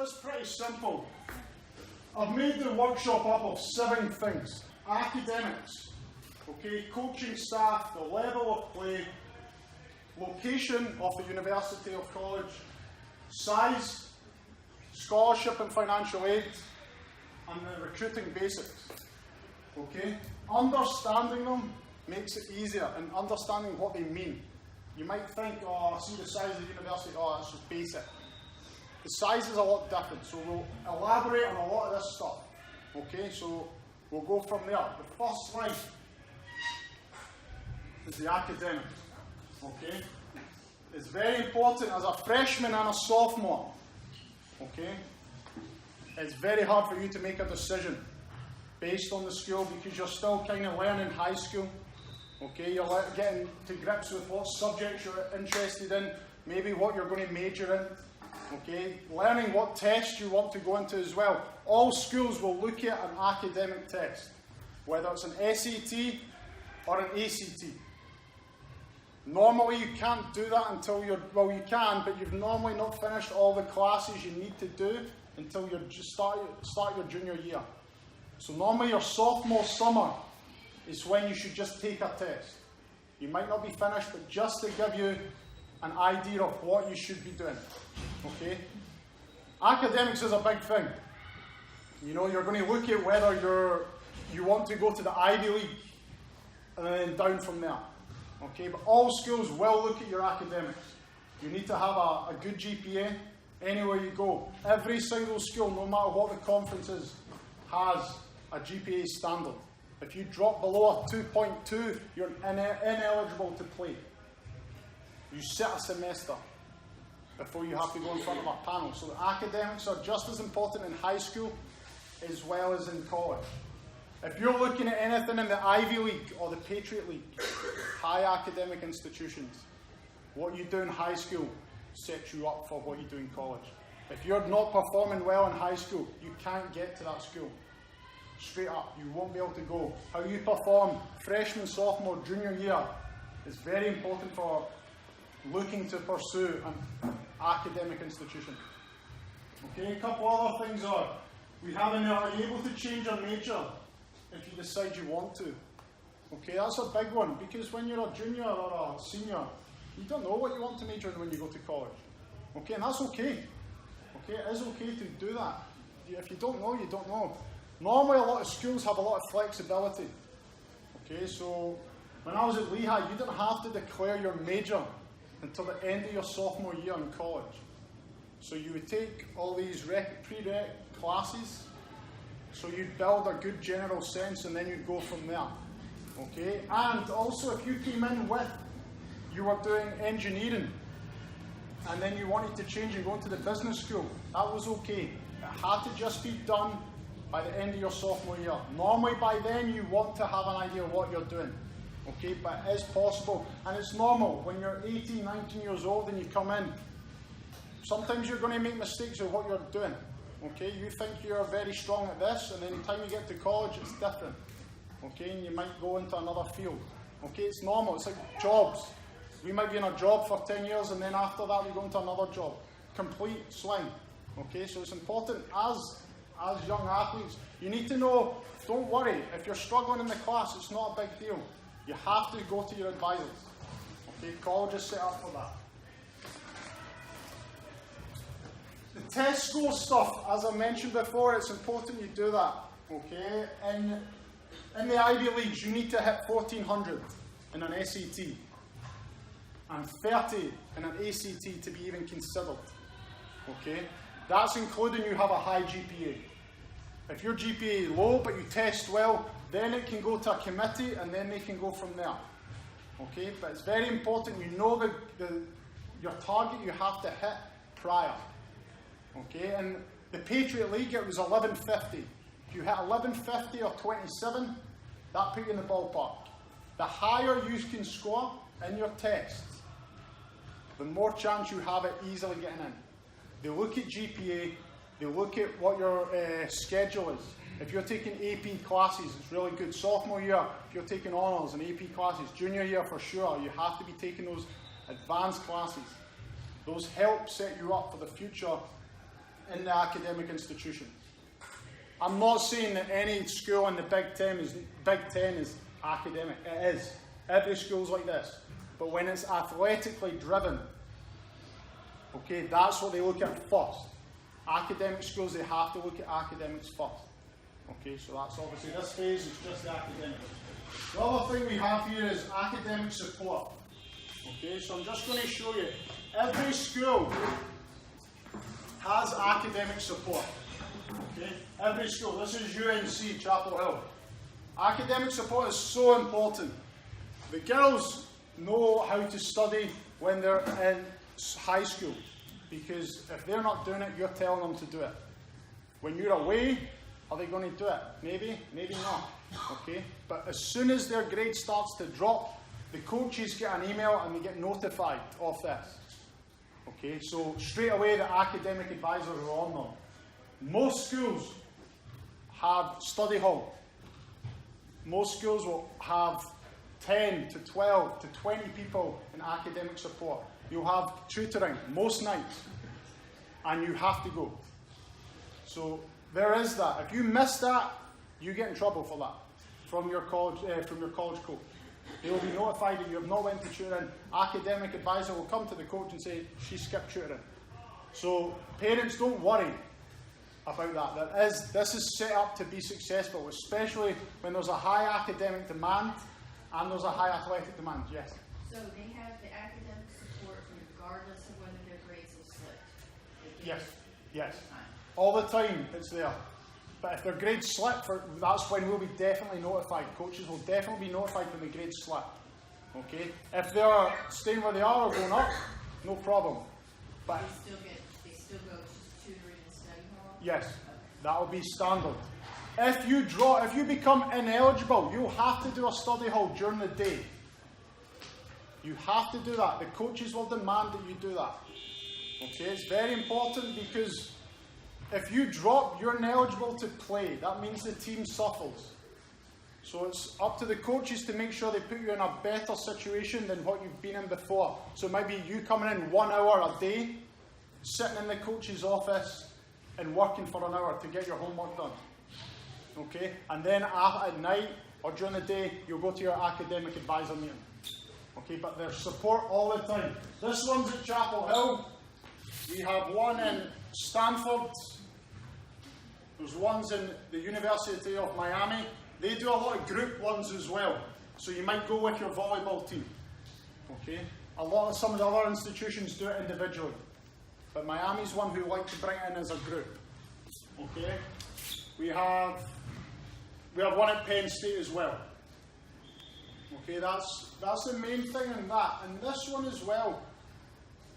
it's pretty simple. I've made the workshop up of 7 things. Academics, okay, coaching staff, the level of play, location of the university or college, size, scholarship and financial aid, and the recruiting basics. Okay? Understanding them makes it easier, and understanding what they mean. You might think, oh, I see the size of the university, oh, that's just basic. The size is a lot different, so we'll elaborate on a lot of this stuff. Okay, so we'll go from there. The first slide is the academics. Okay? It's very important as a freshman and a sophomore. Okay? It's very hard for you to make a decision based on the school because you're still kind of learning high school. Okay, you're getting to grips with what subjects you're interested in, maybe what you're going to major in. Okay, learning what test you want to go into as well. All schools will look at an academic test, whether it's an SAT or an ACT. Normally you can't do that until you can, but you've normally not finished all the classes you need to do until you just start your junior year. So normally your sophomore summer is when you should just take a test. You might not be finished, but just to give you an idea of what you should be doing. Okay? Academics is a big thing. You know, you're going to look at whether you want to go to the Ivy League and then down from there. Okay? But all schools will look at your academics. You need to have a good GPA anywhere you go. Every single school, no matter what the conference is, has a GPA standard. If you drop below a 2.2, you're ineligible to play. You sit a semester before you have to go in front of a panel. So the academics are just as important in high school as well as in college. If you're looking at anything in the Ivy League or the Patriot League, high academic institutions, what you do in high school sets you up for what you do in college. If you're not performing well in high school, you can't get to that school. Straight up, you won't be able to go. How you perform freshman, sophomore, junior year is very important for looking to pursue an academic institution. Okay, a couple other things are, we have in there, are you able to change your major if you decide you want to? Okay, that's a big one, because when you're a junior or a senior, you don't know what you want to major in when you go to college. Okay, and that's okay. Okay, it is okay to do that. If you don't know, you don't know. Normally, a lot of schools have a lot of flexibility. Okay, so when I was at Lehigh, you didn't have to declare your major until the end of your sophomore year in college. So you would take all these prereq classes, so you'd build a good general sense, and then you'd go from there. Okay, and also if you came in with, you were doing engineering, and then you wanted to change and go into the business school, that was okay. It had to just be done by the end of your sophomore year. Normally by then you want to have an idea of what you're doing. Okay, but it is possible, and it's normal. When you're 18, 19 years old and you come in, sometimes you're going to make mistakes of what you're doing. Okay, you think you're very strong at this, and then by the time you get to college it's different. Okay, and you might go into another field. Okay, it's normal, it's like jobs. We might be in a job for 10 years and then after that we go into another job. Complete swing. Okay, so it's important as young athletes, you need to know, don't worry, if you're struggling in the class, it's not a big deal. You have to go to your advisors. Okay, college is set up for that. The test score stuff, as I mentioned before, it's important you do that. Okay, in the Ivy Leagues, you need to hit 1400 in an SAT and 30 in an ACT to be even considered. Okay, that's including you have a high GPA. If your GPA is low but you test well, then it can go to a committee and then they can go from there. Okay, but it's very important you know your target you have to hit prior. Okay, and the Patriot League, it was 1150. If you hit 1150 or 27, that put you in the ballpark. The higher you can score in your tests, the more chance you have at easily getting in. They look at GPA, they look at what your schedule is. If you're taking AP classes, it's really good. Sophomore year, if you're taking honours and AP classes, junior year for sure, you have to be taking those advanced classes. Those help set you up for the future in the academic institution. I'm not saying that any school in the Big Ten is academic. It is. Every school's like this. But when it's athletically driven, okay, that's what they look at first. Academic schools, they have to look at academics first. Okay, so that's obviously, this phase is just the academics. The other thing we have here is academic support. Okay, so I'm just going to show you. Every school has academic support. Okay, every school. This is UNC, Chapel Hill. Academic support is so important. The girls know how to study when they're in high school, because if they're not doing it, you're telling them to do it. When you're away, are they going to do it? Maybe, maybe not. Okay, but as soon as their grade starts to drop, the coaches get an email and they get notified of this. Okay, so straight away the academic advisors are on them. Most schools have study hall. Most schools will have 10 to 12 to 20 people in academic support. You'll have tutoring most nights, and you have to go. So there is that. If you miss that, you get in trouble for that from your college coach. They will be notified that you have not went to tutoring. Academic advisor will come to the coach and say, she skipped tutoring. So parents, don't worry about that. This is set up to be successful, especially when there's a high academic demand and there's a high athletic demand. Yes? So they have the academic support regardless of whether their grades have slipped? Yes, yes. All the time it's there. But if their grades slip, that's when we'll be definitely notified. Coaches will definitely be notified when the grades slip. Okay? If they're staying where they are or going up, no problem. But they still go to tutoring and study hall? Yes, that will be standard. If you become ineligible, you'll have to do a study hall during the day. You have to do that. The coaches will demand that you do that. Okay? It's very important, because if you drop, you're ineligible to play. That means the team suffers. So it's up to the coaches to make sure they put you in a better situation than what you've been in before. So it might be you coming in 1 hour a day, sitting in the coach's office and working for an hour to get your homework done. Okay? And then at night or during the day, you'll go to your academic advisor meeting. Okay? But there's support all the time. This one's at Chapel Hill. We have one in Stanford. There's ones in the University of Miami. They do a lot of group ones as well. So you might go with your volleyball team. Okay? Some of the other institutions do it individually. But Miami's one who like to bring it in as a group. Okay? We have one at Penn State as well. Okay, that's the main thing in that. And this one as well.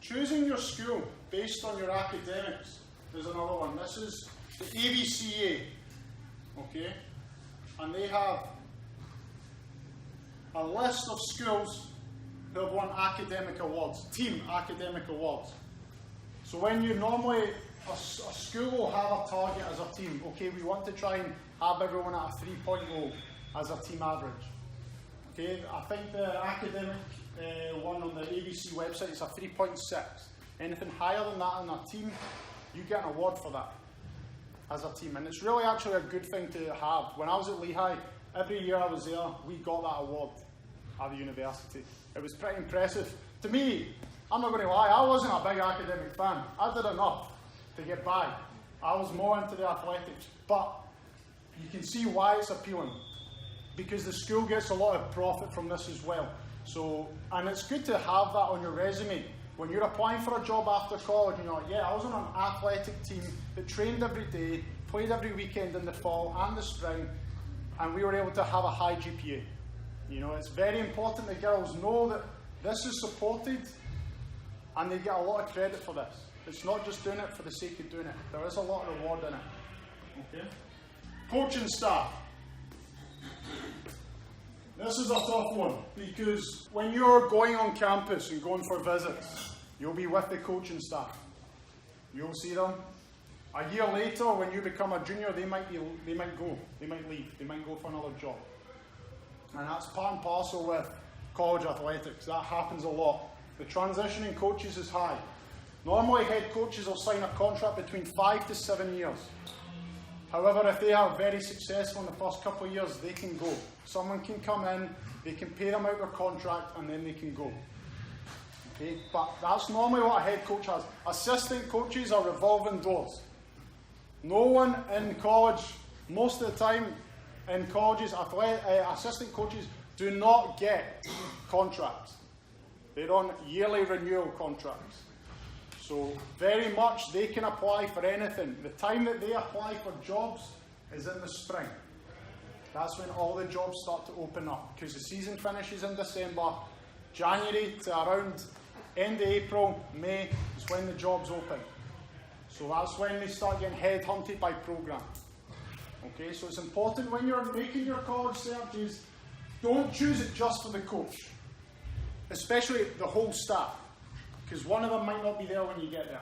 Choosing your school based on your academics is another one. This is the AVCA, okay, and they have a list of schools who have won academic awards, team academic awards. So when you normally, a school will have a target as a team. Okay, we want to try and have everyone at a 3.0 as a team average. Okay, I think the academic one on the ABC website is a 3.6. Anything higher than that in a team, you get an award for that as a team. And it's really actually a good thing to have. When I was at Lehigh, every year I was there, we got that award at the university. It was pretty impressive. To me, I'm not going to lie, I wasn't a big academic fan. I did enough to get by. I was more into the athletics. But you can see why it's appealing. Because the school gets a lot of profit from this as well. So, and it's good to have that on your resume. When you're applying for a job after college, you're like, yeah, I was on an athletic team that trained every day, played every weekend in the fall and the spring, and we were able to have a high GPA. You know, it's very important that girls know that this is supported and they get a lot of credit for this. It's not just doing it for the sake of doing it. There is a lot of reward in it. Okay? Coaching staff. This is a tough one, because when you're going on campus and going for visits, you'll be with the coaching staff. You'll see them. A year later, when you become a junior, they might go, they might leave, they might go for another job. And that's part and parcel with college athletics. That happens a lot. The transition in coaches is high. Normally head coaches will sign a contract between 5 to 7 years. However, if they are very successful in the first couple of years, they can go. Someone can come in, they can pay them out their contract, and then they can go. Okay? But that's normally what a head coach has. Assistant coaches are revolving doors. No one in college, most of the time in colleges, assistant coaches do not get contracts. They're on yearly renewal contracts. So very much they can apply for anything. The time that they apply for jobs is in the spring. That's when all the jobs start to open up, because the season finishes in December. January to around end of April, May is when the jobs open. So that's when they start getting headhunted by program. Okay, so it's important when you're making your college searches, don't choose it just for the coach, especially the whole staff, because one of them might not be there when you get there.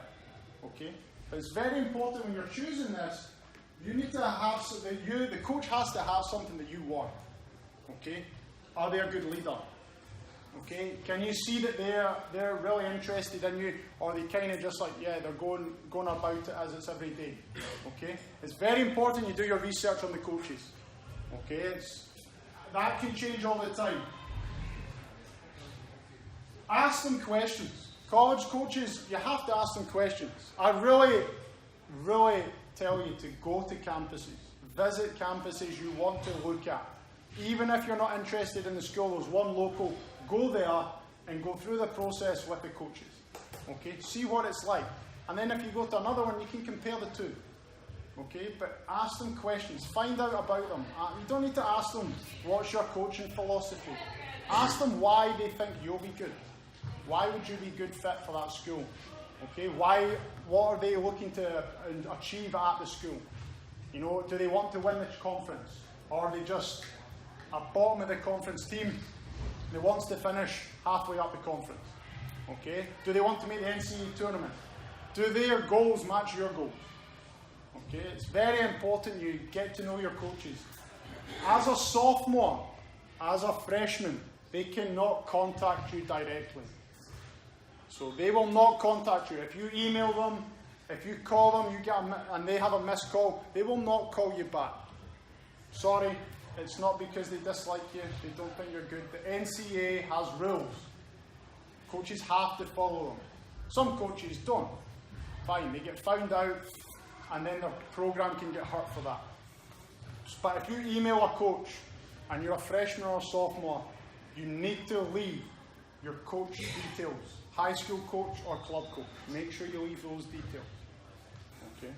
Okay, but it's very important when you're choosing this. You need to have the coach has to have something that you want. Okay, are they a good leader? Okay, can you see that they're really interested in you, or are they kind of just like, yeah, they're going about it as it's every day? Okay, it's very important you do your research on the coaches. Okay, that can change all the time. Ask them questions. College coaches, you have to ask them questions. I really, really tell you to go to campuses, visit campuses you want to look at. Even if you're not interested in the school, there's one local. Go there and go through the process with the coaches. Okay, see what it's like. And then if you go to another one, you can compare the two. Okay, but ask them questions. Find out about them. You don't need to ask them, what's your coaching philosophy? Ask them why they think you'll be good. Why would you be a good fit for that school? Okay, what are they looking to achieve at the school? You know, do they want to win the conference? Or are they just a bottom of the conference team that wants to finish halfway up the conference? Okay? Do they want to make the NCAA tournament? Do their goals match your goals? Okay? It's very important you get to know your coaches. As a sophomore, as a freshman, they cannot contact you directly. So they will not contact you. If you email them, if you call them, and they have a missed call, they will not call you back. Sorry, it's not because they dislike you, they don't think you're good. The NCAA has rules. Coaches have to follow them. Some coaches don't. Fine, they get found out, and then their program can get hurt for that. But if you email a coach, and you're a freshman or a sophomore, you need to leave your coach details. High school coach or club coach. Make sure you leave those details. Okay?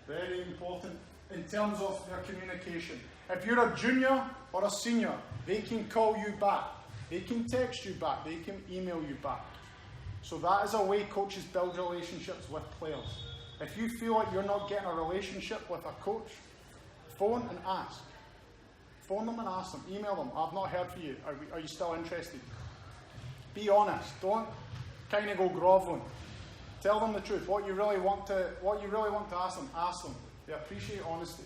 Very important in terms of their communication. If you're a junior or a senior, they can call you back. They can text you back. They can email you back. So that is a way coaches build relationships with players. If you feel like you're not getting a relationship with a coach, phone and ask. Phone them and ask them. Email them. I've not heard from you. Are you still interested? Be honest. Don't kind of go groveling. Tell them the truth. What you really want to ask them, ask them. They appreciate honesty.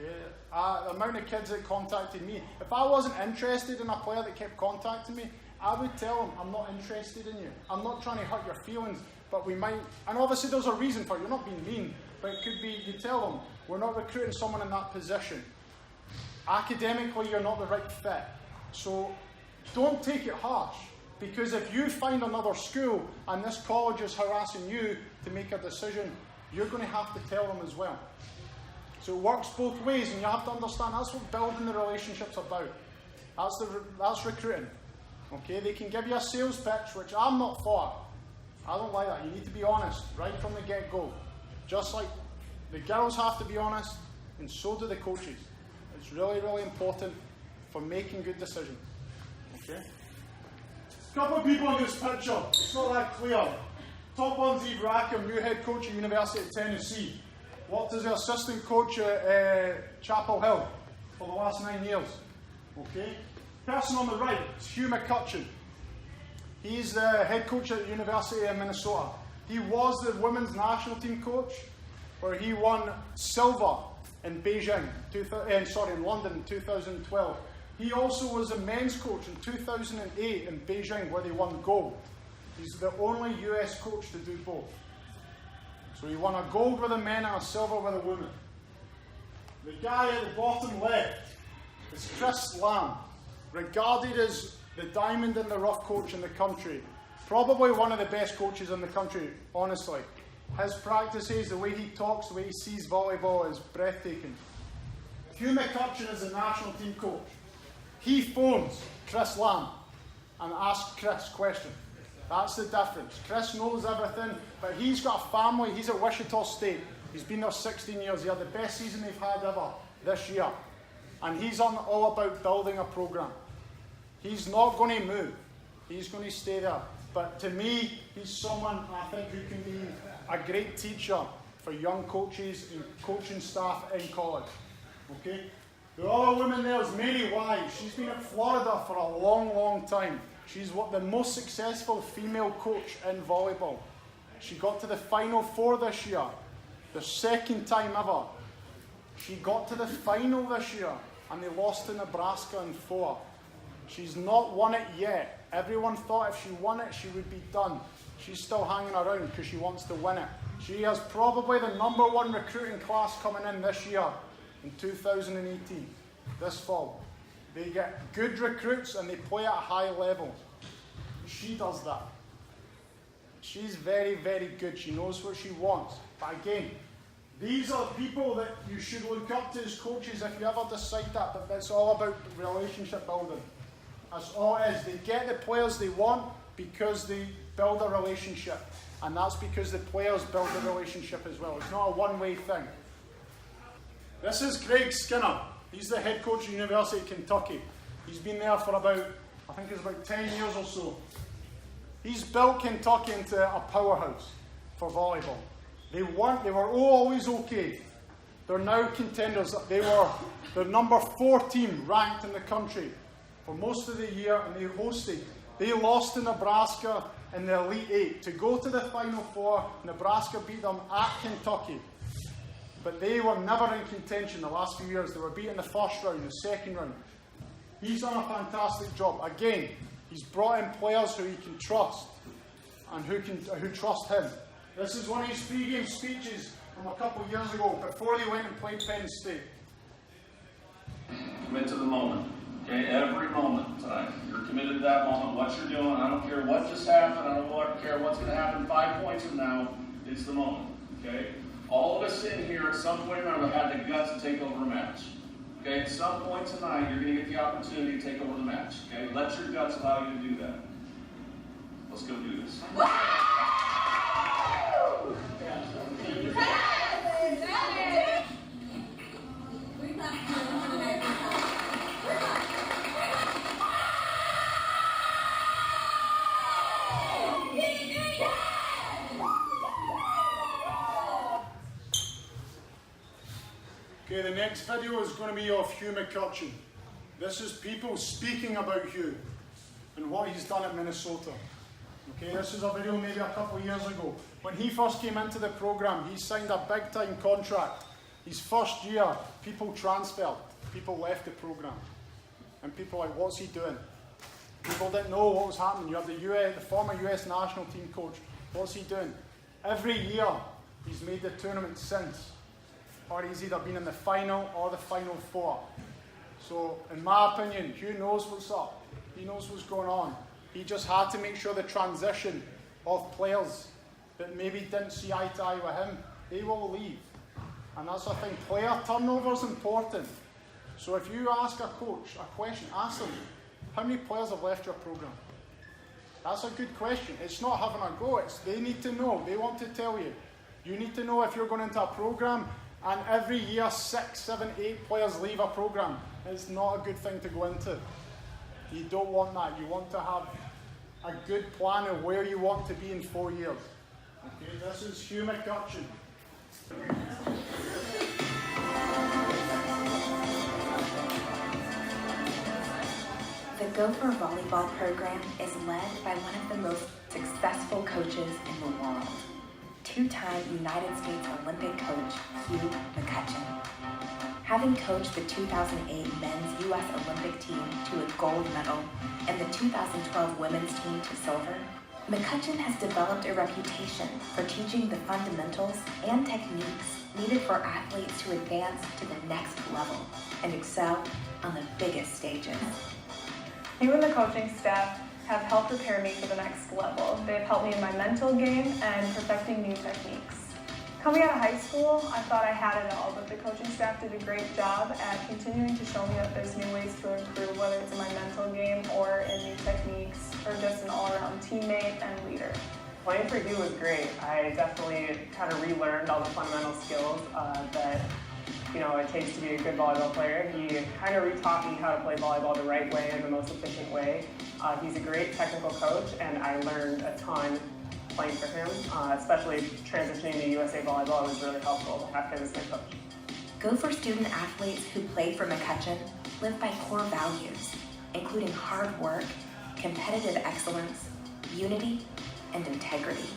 Okay. The amount of kids that contacted me, if I wasn't interested in a player that kept contacting me, I would tell them, I'm not interested in you. I'm not trying to hurt your feelings, but we might, and obviously there's a reason for it. You're not being mean, but it could be, you tell them, we're not recruiting someone in that position. Academically, you're not the right fit. So don't take it harsh. Because if you find another school and this college is harassing you to make a decision, you're going to have to tell them as well. So it works both ways, and you have to understand that's what building the relationship's about. That's recruiting. Okay, they can give you a sales pitch, which I'm not for. I don't like that. You need to be honest right from the get-go. Just like the girls have to be honest, and so do the coaches. It's really, really important for making good decisions. Okay? A couple of people in this picture. It's not that clear. Top one's Eve Rackham, new head coach at University of Tennessee. Worked as the assistant coach at Chapel Hill for the last 9 years. Okay? Person on the right is Hugh McCutcheon. He's the head coach at the University of Minnesota. He was the women's national team coach, where he won silver in in London in 2012. He also was a men's coach in 2008 in Beijing, where they won gold. He's the only US coach to do both. So he won a gold with the men and a silver with the women. The guy at the bottom left is Chris Lamb, regarded as the diamond in the rough coach in the country. Probably one of the best coaches in the country, honestly. His practices, the way he talks, the way he sees volleyball is breathtaking. Hugh McCutcheon is the national team coach. He phones Chris Lamb and asks Chris questions. That's the difference. Chris knows everything, but he's got a family. He's at Wichita State. He's been there 16 years. He had the best season they've had ever this year. And he's all about building a program. He's not going to move. He's going to stay there. But to me, he's someone I think who can be a great teacher for young coaches and coaching staff in college. Okay? The other woman there is Mary Wise. She's been at Florida for a long, long time. She's the most successful female coach in volleyball. She got to the Final Four this year. The second time ever. She got to the final this year and they lost to Nebraska in 4. She's not won it yet. Everyone thought if she won it, she would be done. She's still hanging around because she wants to win it. She has probably the #1 recruiting class coming in this year, in 2018, this fall. They get good recruits and they play at a high level. She does that. She's very, very good. She knows what she wants. But again, these are people that you should look up to as coaches if you ever decide that. But it's all about relationship building. That's all it is. They get the players they want because they build a relationship. And that's because the players build the relationship as well. It's not a one-way thing. This is Greg Skinner. He's the head coach at the University of Kentucky. He's been there for I think it's about 10 years or so. He's built Kentucky into a powerhouse for volleyball. They were always okay. They're now contenders. They were the #4 team ranked in the country for most of the year, and they hosted. They lost to Nebraska in the Elite 8. To go to the Final Four, Nebraska beat them at Kentucky. But they were never in contention the last few years. They were beaten in the first round, the second round. He's done a fantastic job. Again, he's brought in players who he can trust and who trust him. This is one of his pre-game speeches from a couple of years ago before they went and played Penn State. Commit to the moment. Okay, every moment tonight. You're committed to that moment. What you're doing, I don't care what just happened. I don't care what's going to happen 5 points from now. It's the moment. Okay? All of us in here at some point or another had the guts to take over a match. Okay? At some point tonight, you're going to get the opportunity to take over the match. Okay? Let your guts allow you to do that. Let's go do this. Okay, the next video is going to be of Hugh McCutcheon. This is people speaking about Hugh and what he's done at Minnesota. Okay, this is a video maybe a couple of years ago. When he first came into the program, he signed a big-time contract. His first year, people transferred. People left the program. And people were like, what's he doing? People didn't know what was happening. You have the former US national team coach. What's he doing? Every year, he's made the tournament since. Or he's either been in the final or the Final Four. So, in my opinion, Hugh knows what's up. He knows what's going on. He just had to make sure the transition of players that maybe didn't see eye to eye with him, they will leave. And that's the thing. Player turnover is important. So if you ask a coach a question, ask them, how many players have left your program? That's a good question. It's not having a go. They need to know. They want to tell you. You need to know if you're going into a program and every year 6, 7, 8 players leave a program. It's not a good thing to go into. You don't want that. You want to have a good plan of where you want to be in 4 years. Okay, this is Hugh McCutcheon. The Gopher Volleyball program is led by one of the most successful coaches in the world, two-time United States Olympic coach Hugh McCutcheon. Having coached the 2008 men's U.S. Olympic team to a gold medal and the 2012 women's team to silver, McCutcheon has developed a reputation for teaching the fundamentals and techniques needed for athletes to advance to the next level and excel on the biggest stages. You and the coaching staff have helped prepare me for the next level. They've helped me in my mental game and perfecting new techniques. Coming out of high school, I thought I had it all, but the coaching staff did a great job at continuing to show me that there's new ways to improve, whether it's in my mental game or in new techniques, or just an all-around teammate and leader. Playing for Hugh was great. I definitely kind of relearned all the fundamental skills that it takes to be a good volleyball player. He kind of retaught me how to play volleyball the right way and the most efficient way. He's a great technical coach, and I learned a ton playing for him, especially transitioning to USA Volleyball was really helpful after this new coach. Gopher student athletes who play for McCutcheon live by core values, including hard work, competitive excellence, unity, and integrity.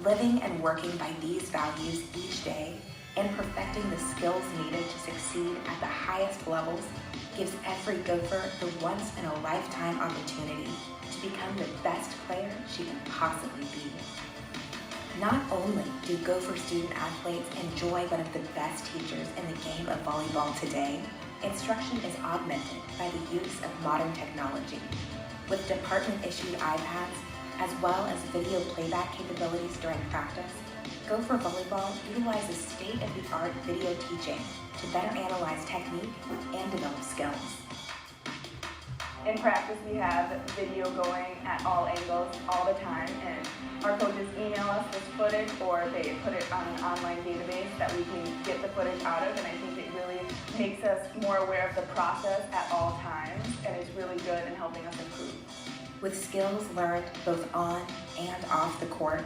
Living and working by these values each day and perfecting the skills needed to succeed at the highest levels gives every Gopher the once-in-a-lifetime opportunity to become the best player she can possibly be. Not only do Gopher student athletes enjoy one of the best teachers in the game of volleyball today, instruction is augmented by the use of modern technology. With department-issued iPads, as well as video playback capabilities during practice, Gopher Volleyball utilizes state-of-the-art video teaching to better analyze technique and develop skills. In practice, we have video going at all angles all the time, and our coaches email us this footage, or they put it on an online database that we can get the footage out of, and I think it really makes us more aware of the process at all times, and it's really good in helping us improve. With skills learned both on and off the court,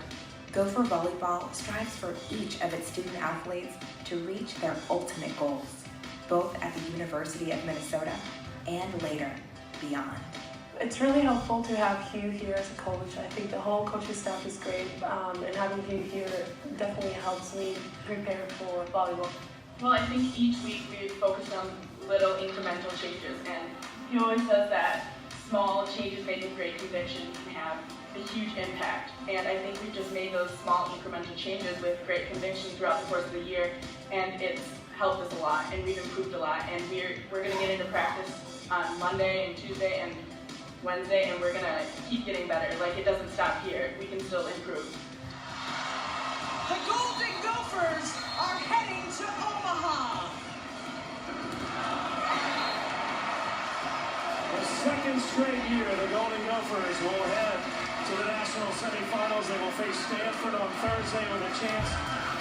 Gopher Volleyball strives for each of its student athletes to reach their ultimate goals, both at the University of Minnesota and later, beyond. It's really helpful to have Hugh here as a coach. I think the whole coaching staff is great, and having Hugh here definitely helps me prepare for volleyball. Well, I think each week we focus on little incremental changes, and he always says that small changes made with great conviction can have a huge impact. And I think we've just made those small incremental changes with great conviction throughout the course of the year, and it's helped us a lot, and we've improved a lot. And we're going to get into practice on Monday and Tuesday and Wednesday, and we're going to keep getting better. Like, it doesn't stop here. We can still improve. The Golden Gophers are heading to Omaha. The second straight year, the Golden Gophers will head to the national semifinals. They will face Stanford on Thursday with a chance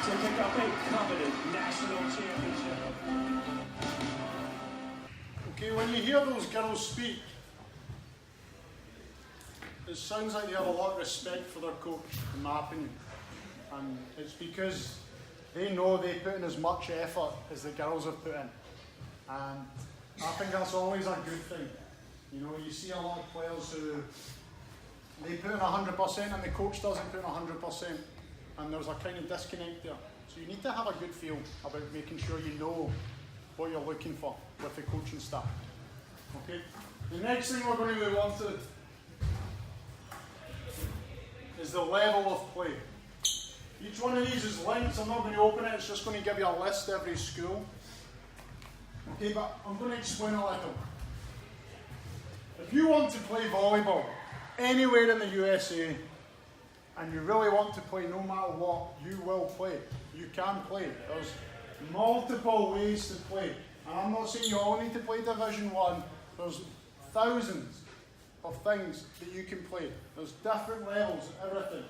to pick up a coveted national championship. Okay, when you hear those girls speak, it sounds like they have a lot of respect for their coach, in my opinion. And it's because they know they put in as much effort as the girls have put in. And I think that's always a good thing. You know, you see a lot of players who, they put in 100% and the coach doesn't put in 100%. And there's a kind of disconnect there. So you need to have a good feel about making sure you know what you're looking for with the coaching staff. Okay? The next thing we're going to move on to is the level of play. Each one of these is linked. I'm not going to open it. It's just going to give you a list of every school. Okay, but I'm going to explain a little. If you want to play volleyball anywhere in the USA, and you really want to play no matter what, you will play. You can play. There's multiple ways to play. And I'm not saying you all need to play Division 1. There's thousands of things that you can play. There's different levels of everything.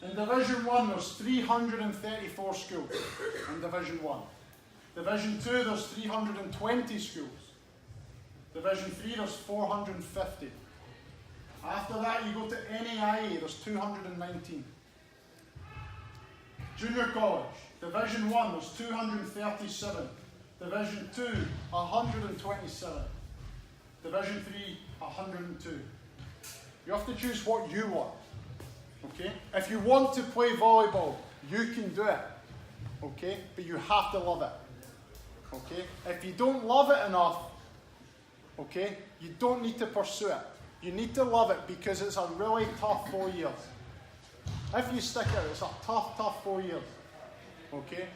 In Division 1, there's 334 schools in Division 1. Division 2, there's 320 schools. Division 3, there's 450. After that, you go to NAIA, there's 219. Junior college, Division 1, there's 237. Division 2, 127. Division 3, 102. You have to choose what you want. Okay? If you want to play volleyball, you can do it. Okay? But you have to love it. Okay? If you don't love it enough, okay, you don't need to pursue it. You need to love it because it's a really tough 4 years. If you stick it, it's a tough 4 years. Okay?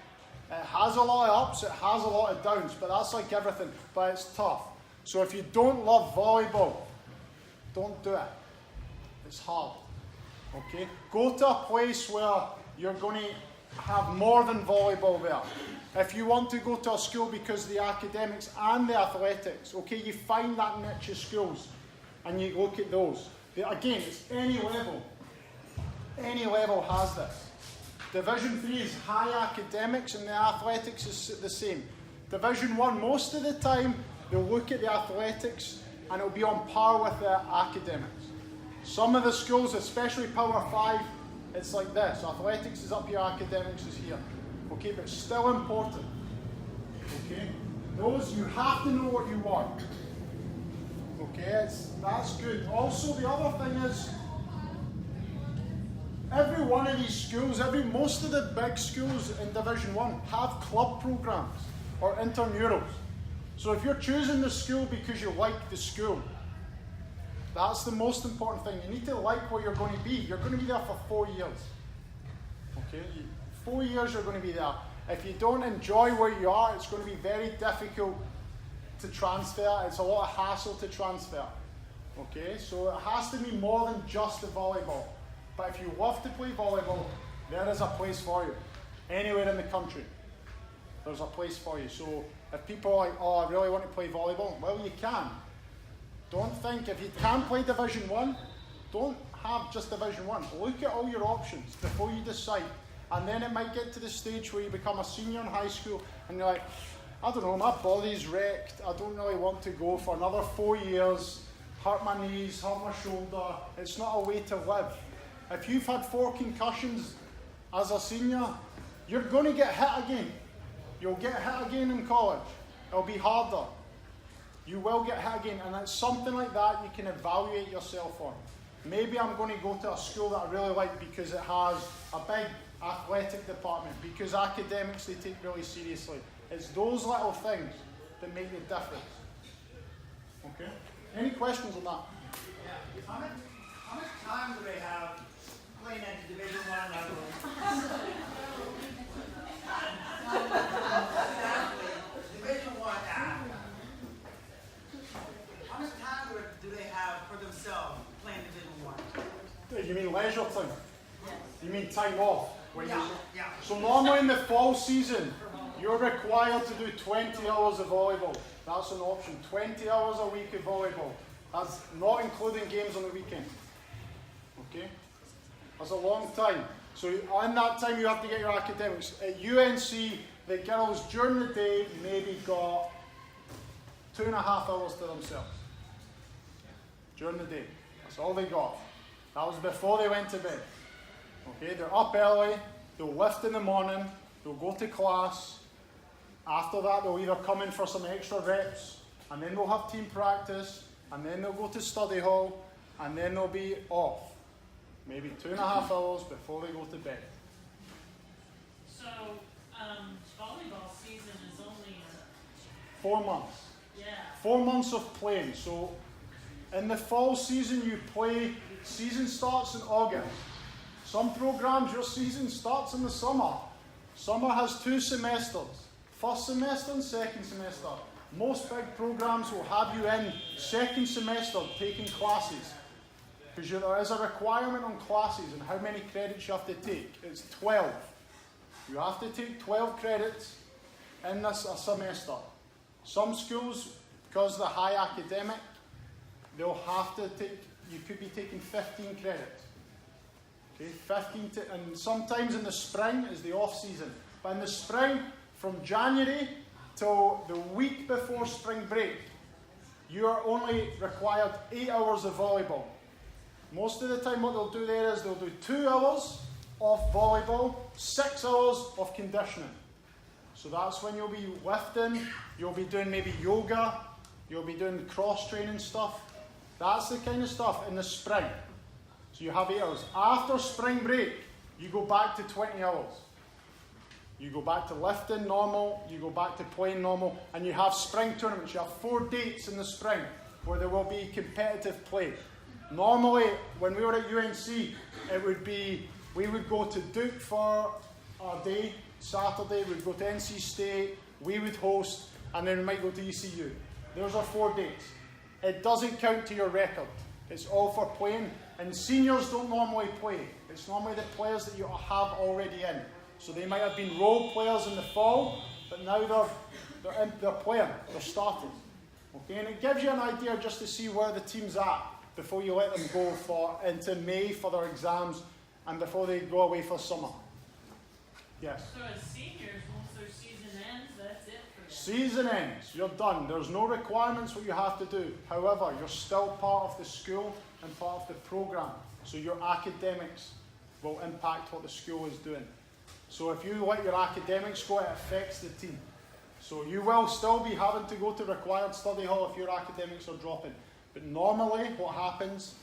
It has a lot of ups, it has a lot of downs, but that's like everything. But it's tough. So if you don't love volleyball, don't do it. It's hard. Okay? Go to a place where you're going to have more than volleyball there. If you want to go to a school because of the academics and the athletics, okay, you find that niche of schools and you look at those. Again, it's any level. Any level has this. Division 3 is high academics and the athletics is the same. Division 1, most of the time, they'll look at the athletics and it'll be on par with the academics. Some of the schools, especially Power 5, it's like this. Athletics is up here, academics is here. Okay, but still important. Okay? Those, you have to know what you want. Okay, that's good. Also, the other thing is, every one of these schools, most of the big schools in Division 1 have club programs or intramurals. So if you're choosing the school because you like the school, that's the most important thing. You need to like where you're going to be. You're going to be there for 4 years. Okay? 4 years you're going to be there. If you don't enjoy where you are, it's going to be very difficult to transfer. It's a lot of hassle to transfer. Okay? So it has to be more than just the volleyball. But if you love to play volleyball, there is a place for you. Anywhere in the country, there's a place for you. So if people are like, oh, I really want to play volleyball, well, you can. Don't think, if you can play Division 1, don't have just Division 1. Look at all your options before you decide. And then it might get to the stage where you become a senior in high school and you're like, I don't know, my body's wrecked. I don't really want to go for another 4 years, hurt my knees, hurt my shoulder. It's not a way to live. If you've had 4 concussions as a senior, you're going to get hit again. You'll get hit again in college. It'll be harder. You will get hit again, and it's something like that you can evaluate yourself on. Maybe I'm going to go to a school that I really like because it has a big athletic department, because academics they take really seriously. It's those little things that make the difference. Okay? Any questions on that? Yeah. How much time do they have playing at the Division 1 level? Division 1 how much time do they have for themselves playing Division 1? You mean leisure time? Yes. You mean time off? Yeah. So normally in the fall season, you're required to do 20 hours of volleyball. That's an option. 20 hours a week of volleyball. That's not including games on the weekend. Okay? That's a long time. So on that time you have to get your academics. At UNC, the girls during the day maybe got 2.5 hours to themselves. During the day. That's all they got. That was before they went to bed. Okay, they're up early, they'll lift in the morning, they'll go to class. After that, they'll either come in for some extra reps, and then they'll have team practice, and then they'll go to study hall, and then they'll be off. Maybe 2.5 hours before they go to bed. So, volleyball season is only 4 months. Yeah. 4 months of playing. So, in the fall season, you play, season starts in August. Some programs, your season starts in the summer. Summer has 2 semesters. First semester and second semester. Most big programs will have you in second semester taking classes. Because there is a requirement on classes and how many credits you have to take. It's 12. You have to take 12 credits in this semester. Some schools, because they're high academic, they'll have to take, you could be taking 15 credits. Okay, 15 and sometimes in the spring is the off season. But in the spring, from January till the week before spring break, you are only required 8 hours of volleyball. Most of the time what they'll do there is they'll do 2 hours of volleyball, 6 hours of conditioning. So that's when you'll be lifting, you'll be doing maybe yoga, you'll be doing cross-training stuff. That's the kind of stuff in the spring. So you have 8 hours. After spring break, you go back to 20 hours. You go back to lifting normal, you go back to playing normal, and you have spring tournaments. You have 4 dates in the spring where there will be competitive play. Normally, when we were at UNC, it would be, we would go to Duke for a day, Saturday, we'd go to NC State, we would host, and then we might go to ECU. Those are 4 days. It doesn't count to your record. It's all for playing, and seniors don't normally play. It's normally the players that you have already in. So they might have been role players in the fall, but now they're playing, they're starting. Okay, and it gives you an idea just to see where the team's at before you let them go into May for their exams and before they go away for summer. Yes? So as seniors, once their season ends, that's it for them? Season ends, you're done. There's no requirements what you have to do. However, you're still part of the school and part of the program. So your academics will impact what the school is doing. So if you let your academics go, it affects the team. So you will still be having to go to required study hall if your academics are dropping. But normally what happens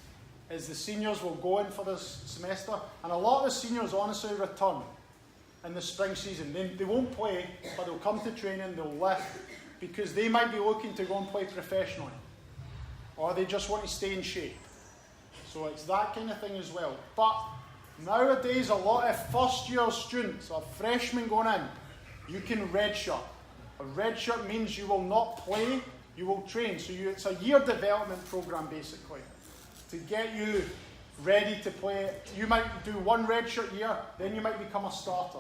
is the seniors will go in for this semester, and a lot of the seniors honestly return in the spring season. They won't play, but they'll come to training, they'll lift, because they might be looking to go and play professionally. Or they just want to stay in shape. So it's that kind of thing as well. But nowadays, a lot of first-year students, or freshmen going in, you can redshirt. A redshirt means you will not play, you will train. So it's a year development program, basically, to get you ready to play. You might do 1 redshirt year, then you might become a starter.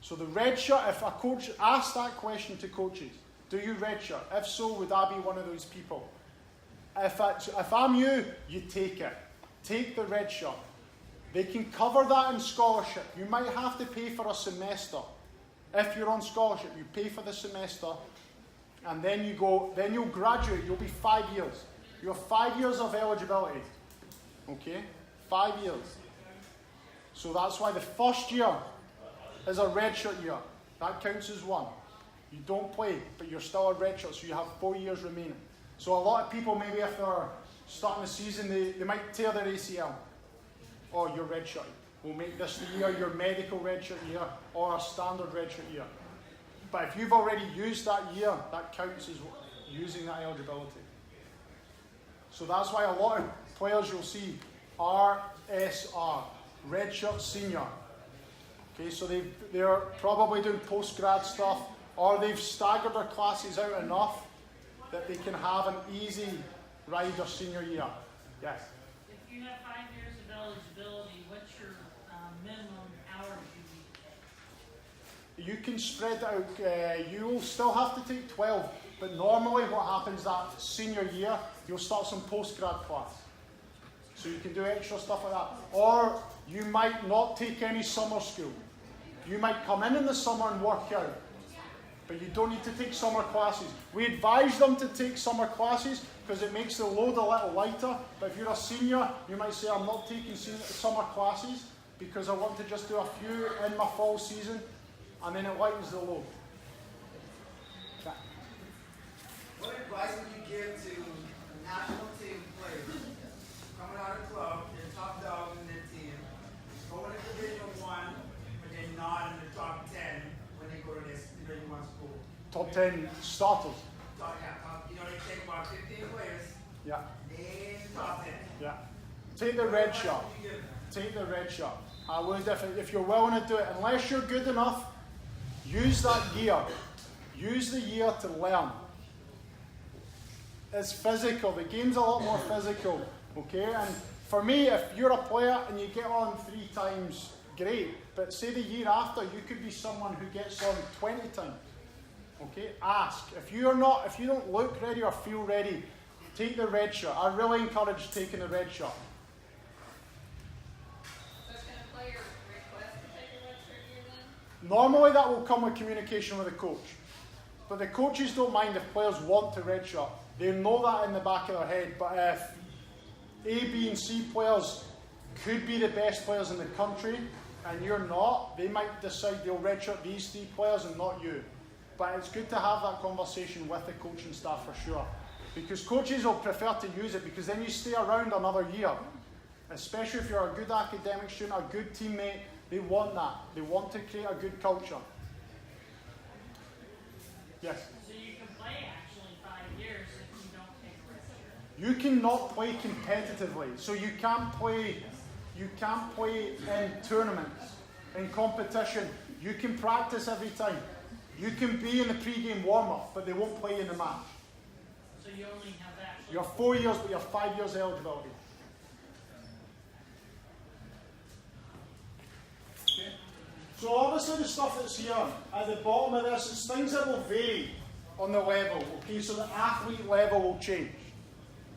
So the redshirt, if a coach asks that question to coaches, do you redshirt? If so, would I be one of those people? If I'm you, you take it. Take the redshirt. They can cover that in scholarship. You might have to pay for a semester. If you're on scholarship, you pay for the semester, and then you'll graduate. You'll be 5 years. You have 5 years of eligibility. Okay? 5 years. So that's why the first year is a redshirt year. That counts as 1. You don't play, but you're still a redshirt, so you have 4 years remaining. So a lot of people, maybe if they're starting the season, they might tear their ACL. Or your redshirt. We'll make this the year your medical redshirt year or a standard redshirt year. But if you've already used that year, that counts as using that eligibility. So that's why a lot of players you'll see RSR, redshirt senior. Okay, so they're probably doing post-grad stuff, or they've staggered their classes out enough that they can have an easy ride their senior year. Yes? If you have 5 years of eligibility, what's your minimum hours you need to take? You can spread out, you will still have to take 12, but normally what happens that senior year, you'll start some post-grad class. So you can do extra stuff like that. Or you might not take any summer school. You might come in the summer and work out, but you don't need to take summer classes. We advise them to take summer classes because it makes the load a little lighter. But if you're a senior, you might say, I'm not taking summer classes because I want to just do a few in my fall season, and then it lightens the load. Okay. What advice would you give to national team players coming out of club, they're top dogs in their team, going to Division I, but they're not in the top 10 when they go to this Division I school? Top 10 starters. They take about 15 players. Yeah. In the top 10. Yeah. Take the red shot. Take the red shot. I would definitely, if you're willing to do it, unless you're good enough, use that year. Use the year to learn. It's physical. The game's a lot more physical. Okay? And for me, if you're a player and you get on 3 times, great. But say the year after, you could be someone who gets on 20 times. Okay? Ask. If you don't look ready or feel ready, take the red shot. I really encourage taking the red shot. So can a player request to take a redshirt year then? Normally that will come with communication with the coach. But the coaches don't mind if players want to redshirt. They know that in the back of their head. But if A, B, and C players could be the best players in the country and you're not, they might decide they'll redshirt these 3 players and not you. But it's good to have that conversation with the coaching staff for sure. Because coaches will prefer to use it because then you stay around another year. Especially if you're a good academic student, a good teammate, they want that. They want to create a good culture. Yes? So you can play actually 5 years if you don't take a redshirt. You cannot play competitively, so you can't play in tournaments, in competition. You can practice every time. You can be in the pre-game warm-up, but they won't play in the match. So you only have actually... You're 4 years, but you're 5 years eligibility. Okay. So obviously the stuff that's here at the bottom of this is things that will vary on the level. Okay, so the athlete level will change.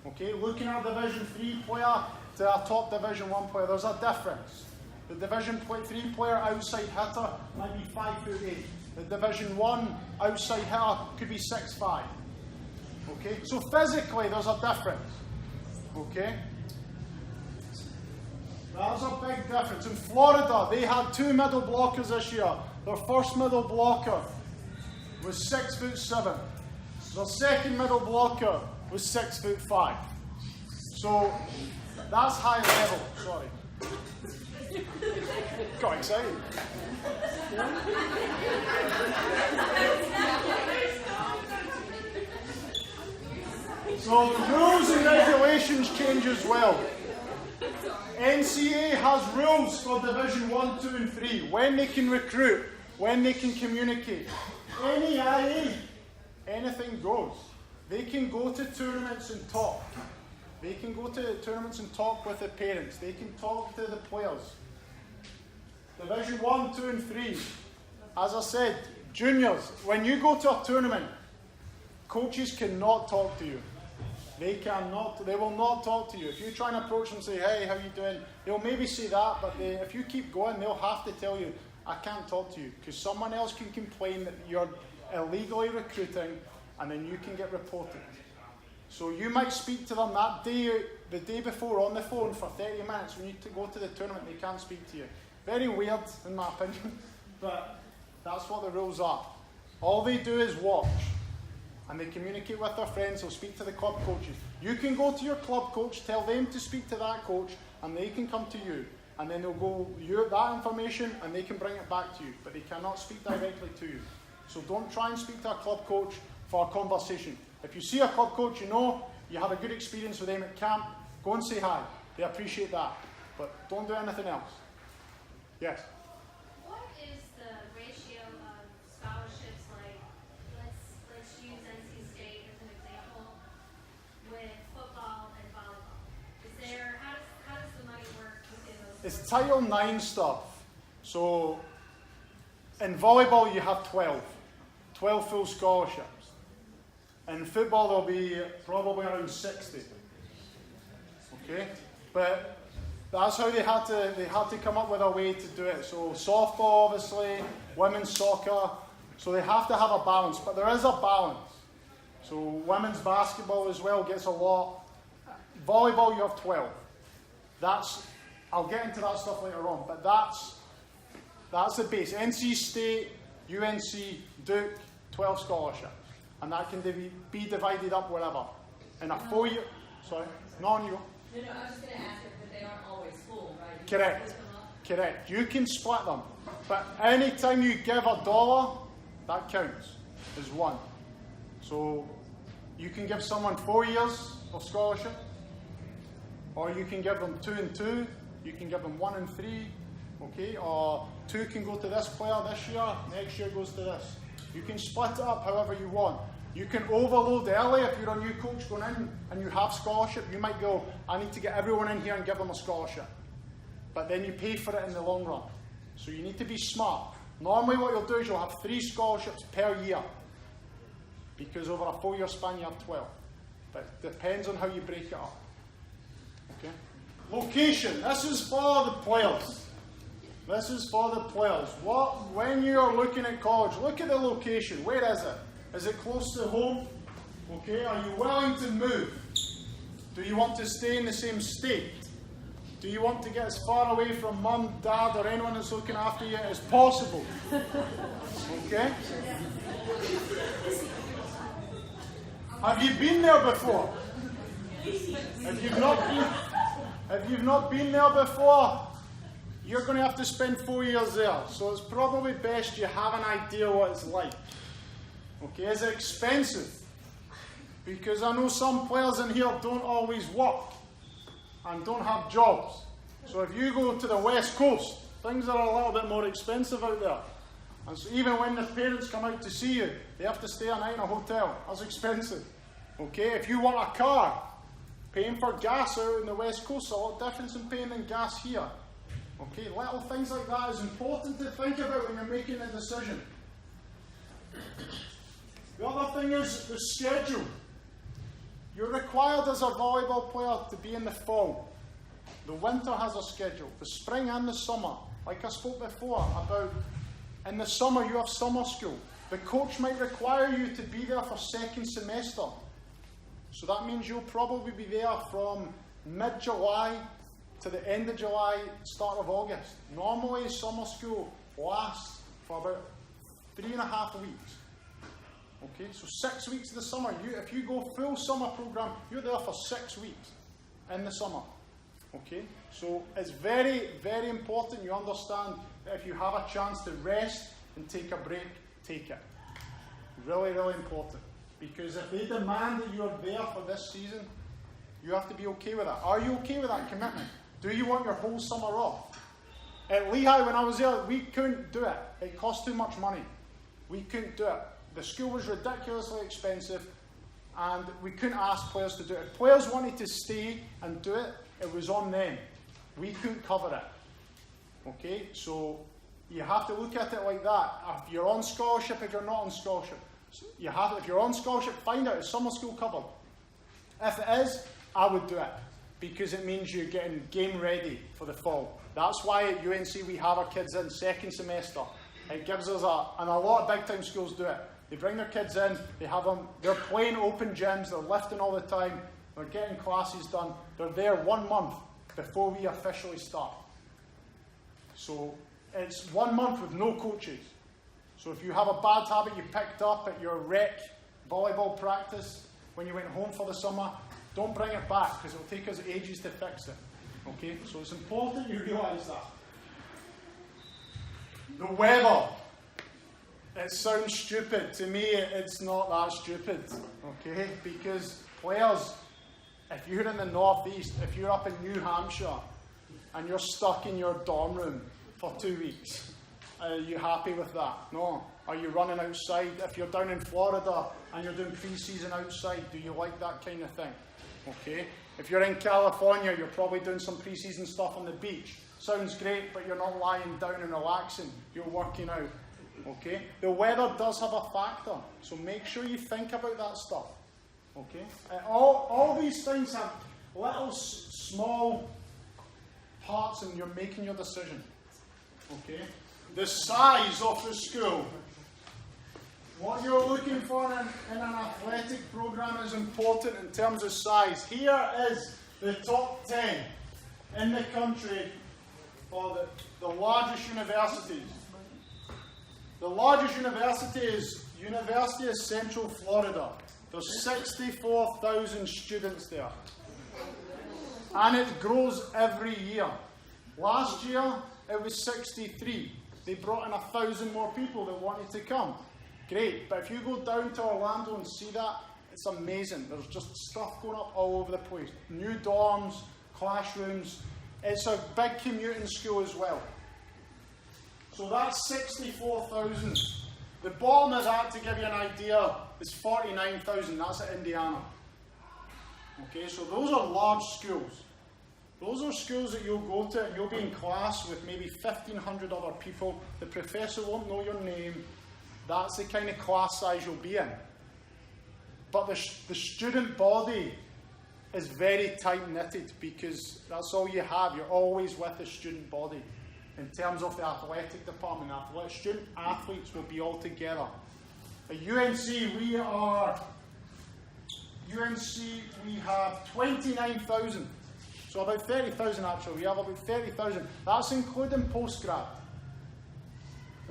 Okay, looking at a Division 3 player to a top Division 1 player, there's a difference. The Division 3 player outside hitter might be 5'8". The Division 1 outside hitter could be 6'5". Okay, so physically there's a difference. Okay, there's a big difference. In Florida, they had 2 middle blockers this year. Their first middle blocker was 6'7". Their second middle blocker was 6'5". So that's high level. Sorry. Got excited. So the rules and regulations change as well. NCAA has rules for Division 1, 2 and 3. When they can recruit, when they can communicate. Any IA, anything goes. They can go to tournaments and talk. They can go to tournaments and talk with the parents. They can talk to the players. Division 1, 2 and 3. As I said, juniors, when you go to a tournament, coaches cannot talk to you. They will not talk to you. If you try and approach them and say, hey, how you doing? They'll maybe say that, but if you keep going, they'll have to tell you, I can't talk to you. Because someone else can complain that you're illegally recruiting, and then you can get reported. So you might speak to them that day, the day before, on the phone for 30 minutes. When you go to the tournament, they can't speak to you. Very weird, in my opinion, but that's what the rules are. All they do is watch. And they communicate with their friends, they'll speak to the club coaches. You can go to your club coach, tell them to speak to that coach, and they can come to you. And then they'll go, you have that information, and they can bring it back to you. But they cannot speak directly to you. So don't try and speak to a club coach for a conversation. If you see a club coach you know, you have a good experience with them at camp, go and say hi. They appreciate that. But don't do anything else. Yes? What is the ratio of scholarships, like, let's use NC State as an example, with football and volleyball? How does the money work within those? It's Title IX stuff. So in volleyball you have 12 full scholarships. In football there'll be probably around 60. Okay? But that's how they had to come up with a way to do it. So softball, obviously, women's soccer. So they have to have a balance, but there is a balance. So women's basketball as well gets a lot. Volleyball, you have 12. I'll get into that stuff later on, but that's the base. NC State, UNC, Duke, 12 scholarships. And that can be divided up wherever. In a 4-year... Sorry? No, on you go. No, I was just going to ask if they aren't always full, right? Correct. Correct. You can split them. But any time you give $1, that counts as one. So you can give someone 4 years of scholarship, or you can give them 2 and 2, you can give them 1 and 3, okay? Or 2 can go to this player this year, next year goes to this. You can split it up however you want. You can overload early if you're a new coach going in and you have scholarship. You might go, I need to get everyone in here and give them a scholarship. But then you pay for it in the long run. So you need to be smart. Normally what you'll do is you'll have 3 scholarships per year. Because over a 4-year span you have 12. But it depends on how you break it up. Okay? Location. This is for the players. This is for the players. When you're looking at college, look at the location. Where is it? Is it close to home? Okay, are you willing to move? Do you want to stay in the same state? Do you want to get as far away from mum, dad, or anyone that's looking after you as possible? Okay? Have you been there before? If you've not been there before, you're going to have to spend 4 years there. So it's probably best you have an idea what it's like. Okay, is it expensive? Because I know some players in here don't always work and don't have jobs. So if you go to the West Coast, things are a little bit more expensive out there. And so even when the parents come out to see you, they have to stay a night in a hotel. That's expensive. Okay, if you want a car, paying for gas out in the West Coast is a lot different than paying in gas here. Okay, little things like that is important to think about when you're making a decision. The other thing is the schedule. You're required as a volleyball player to be in the fall. The winter has a schedule, the spring and the summer. Like I spoke before about in the summer you have summer school. The coach might require you to be there for second semester. So that means you'll probably be there from mid-July to the end of July, start of August. Normally summer school lasts for about 3.5 weeks. Okay, so 6 weeks of the summer. If you go full summer program, you're there for 6 weeks in the summer. Okay, so it's very, very important you understand that if you have a chance to rest and take a break, take it. Really, really important. Because if they demand that you're there for this season, you have to be okay with that. Are you okay with that commitment? Do you want your whole summer off? At Lehigh, when I was there, we couldn't do it. It cost too much money. We couldn't do it. The school was ridiculously expensive, and we couldn't ask players to do it. If players wanted to stay and do it, it was on them. We couldn't cover it. Okay, so you have to look at it like that. If you're on scholarship, if you're not on scholarship, if you're on scholarship, find out, is summer school covered? If it is, I would do it, because it means you're getting game ready for the fall. That's why at UNC we have our kids in second semester. It gives us and a lot of big time schools do it. They bring their kids in, they're playing open gyms, they're lifting all the time, they're getting classes done. They're there 1 month before we officially start. So it's 1 month with no coaches. So if you have a bad habit you picked up at your rec volleyball practice when you went home for the summer, don't bring it back, because it will take us ages to fix it. Okay, so it's important you realise that. The weather. It sounds stupid. To me, it's not that stupid. Okay, because players, if you're in the northeast, if you're up in New Hampshire and you're stuck in your dorm room for 2 weeks, are you happy with that? No. Are you running outside? If you're down in Florida and you're doing pre-season outside, do you like that kind of thing? Okay. If you're in California, you're probably doing some pre-season stuff on the beach. Sounds great, but you're not lying down and relaxing. You're working out. Okay. The weather does have a factor, so make sure you think about that stuff. Okay. All these things have little small parts, and you're making your decision. Okay. The size of the school. What you're looking for in an athletic program is important in terms of size. Here is the top 10 in the country for the largest universities. The largest university is University of Central Florida. There's 64,000 students there. And it grows every year. Last year, it was 63. They brought in 1,000 more people that wanted to come. Great, but if you go down to Orlando and see that, it's amazing. There's just stuff going up all over the place. New dorms, classrooms. It's a big commuting school as well. So that's 64,000. The bottom of that, to give you an idea, is 49,000. That's at Indiana. Okay, so those are large schools. Those are schools that you'll go to and you'll be in class with maybe 1,500 other people. The professor won't know your name. That's the kind of class size you'll be in. But the student body is very tight-knitted, because that's all you have. You're always with the student body. In terms of the athletic department, student athletes will be all together. At UNC, we have 29,000. So about 30,000 actually. We have about 30,000. That's including postgrad.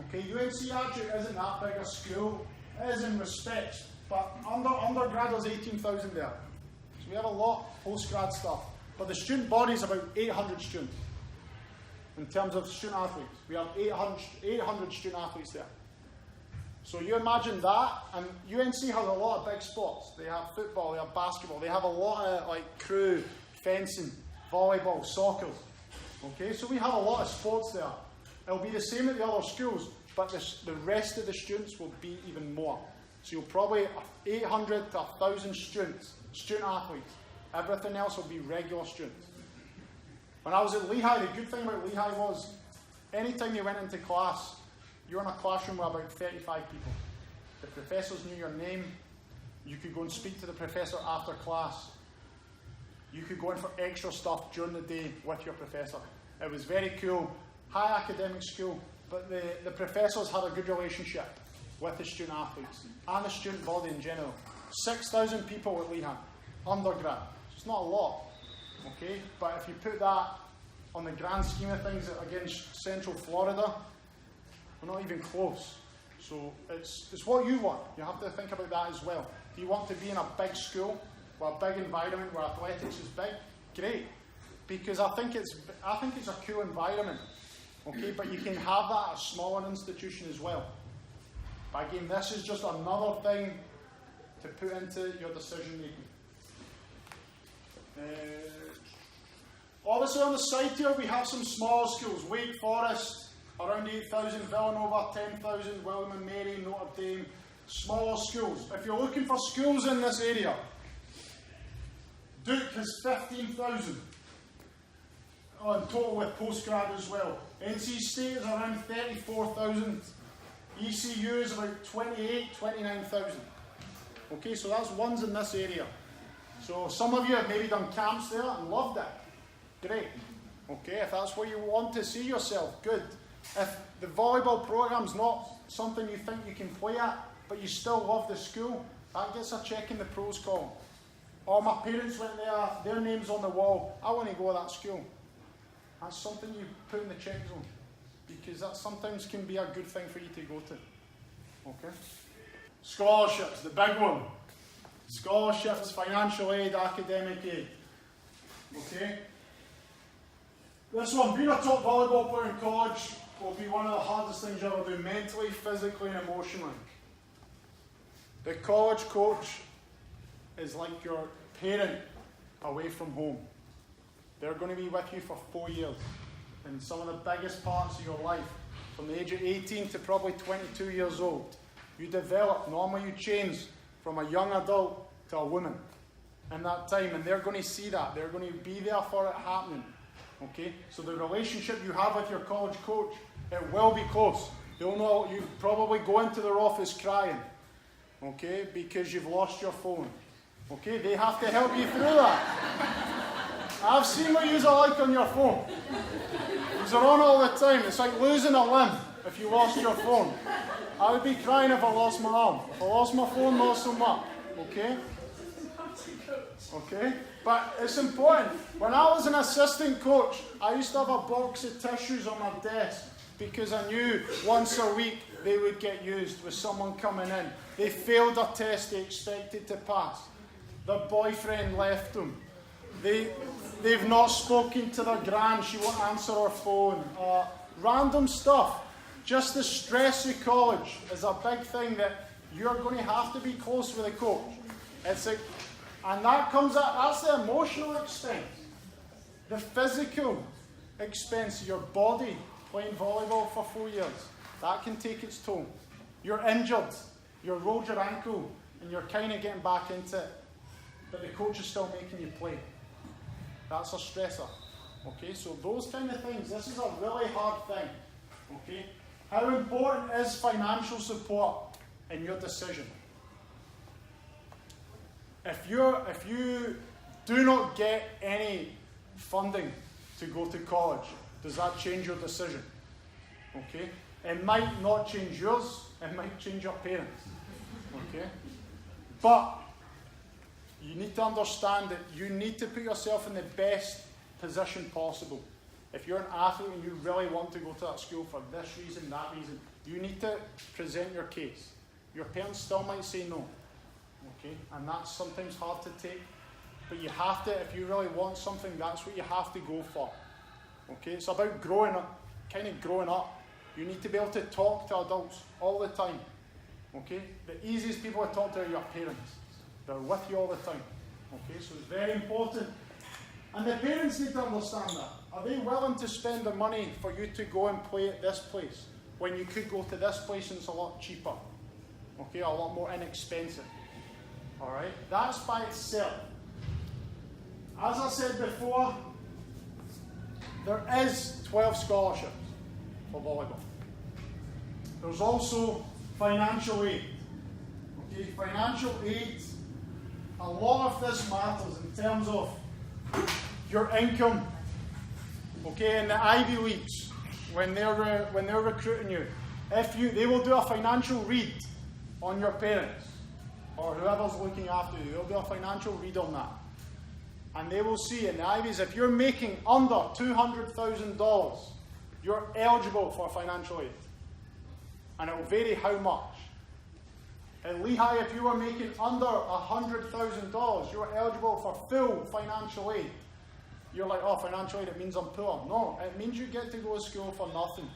Okay, UNC actually isn't that big a school. It is in respect. But undergrad there's 18,000 there. So we have a lot of postgrad stuff. But the student body is about 800 students. In terms of student athletes. We have 800 student athletes there. So you imagine that, and UNC has a lot of big sports. They have football, they have basketball, they have a lot of like crew, fencing, volleyball, soccer. Okay, so we have a lot of sports there. It'll be the same at the other schools, but the rest of the students will be even more. So you'll probably 800 to 1,000 students, student athletes. Everything else will be regular students. When I was at Lehigh, the good thing about Lehigh was anytime you went into class, you were in a classroom with about 35 people. The professors knew your name. You could go and speak to the professor after class. You could go in for extra stuff during the day with your professor. It was very cool. High academic school, but the professors had a good relationship with the student athletes and the student body in general. 6,000 people at Lehigh, undergrad. It's not a lot, okay? But if you put that on the grand scheme of things against Central Florida, we're not even close. So it's what you want. You have to think about that as well. If you want to be in a big school, with a big environment where athletics is big, great. Because I think it's a cool environment. Okay, but you can have that at a smaller institution as well. But again, this is just another thing to put into your decision making. Obviously on the side here we have some small schools. Wake Forest, around 8,000, Villanova, 10,000, William and Mary, Notre Dame, smaller schools. If you're looking for schools in this area, Duke has 15,000 in total with postgrad as well. NC State is around 34,000. ECU is about 29,000. Okay, so that's ones in this area. So some of you have maybe done camps there and loved it. Great. Okay, if that's where you want to see yourself, good. If the volleyball program's not something you think you can play at, but you still love the school, that gets a check in the pros column. Or my parents went there, their name's on the wall, I want to go to that school. That's something you put in the check zone, because that sometimes can be a good thing for you to go to. Okay? Scholarships, the big one. Scholarships, financial aid, academic aid. Okay? This one, being a top volleyball player in college will be one of the hardest things you'll ever do, mentally, physically and emotionally. The college coach is like your parent away from home. They're going to be with you for 4 years. In some of the biggest parts of your life, from the age of 18 to probably 22 years old. You develop, normally you change from a young adult to a woman in that time, and they're going to see that. They're going to be there for it happening. Okay? So the relationship you have with your college coach, it will be close. You'll know, you probably go into their office crying, okay, because you've lost your phone. Okay? They have to help you through that. I've seen what yous are like on your phone. Yous are on all the time. It's like losing a limb if you lost your phone. I would be crying if I lost my arm. If I lost my phone, not so much. Okay? Okay? But it's important. When I was an assistant coach, I used to have a box of tissues on my desk because I knew once a week they would get used with someone coming in. They failed a test they expected to pass. Their boyfriend left them. They've not spoken to their gran, she won't answer her phone. Random stuff. Just the stress of college is a big thing that you're going to have to be close with a coach. And that's the emotional expense. The physical expense of your body playing volleyball for 4 years, that can take its toll. You're injured, you rolled your ankle, and you're kind of getting back into it, but the coach is still making you play. That's a stressor. Okay, so those kind of things, this is a really hard thing. Okay, how important is financial support in your decision? If you do not get any funding to go to college, does that change your decision? Okay, it might not change yours, it might change your parents. Okay, but you need to understand that you need to put yourself in the best position possible. If you're an athlete and you really want to go to that school for this reason, that reason, you need to present your case. Your parents still might say no. Okay? And that's sometimes hard to take. But you have to, if you really want something, that's what you have to go for. Okay? It's about growing up. You need to be able to talk to adults all the time. Okay? The easiest people to talk to are your parents. They're with you all the time. Okay? So it's very important. And the parents need to understand that. Are they willing to spend the money for you to go and play at this place when you could go to this place and it's a lot cheaper? Okay? A lot more inexpensive. Alright? That's by itself. As I said before, there is 12 scholarships for volleyball. There's also financial aid. Okay, financial aid, a lot of this matters in terms of your income. Okay, in the Ivy Leagues, when they're recruiting you, they will do a financial read on your parents or whoever's looking after you. They'll do a financial read on that. And they will see in the Ivies, if you're making under $200,000, you're eligible for financial aid. And it will vary how much. At Lehigh, if you were making under $100,000, you're eligible for full financial aid. You're like, oh, financial aid, it means I'm poor. No, it means you get to go to school for nothing.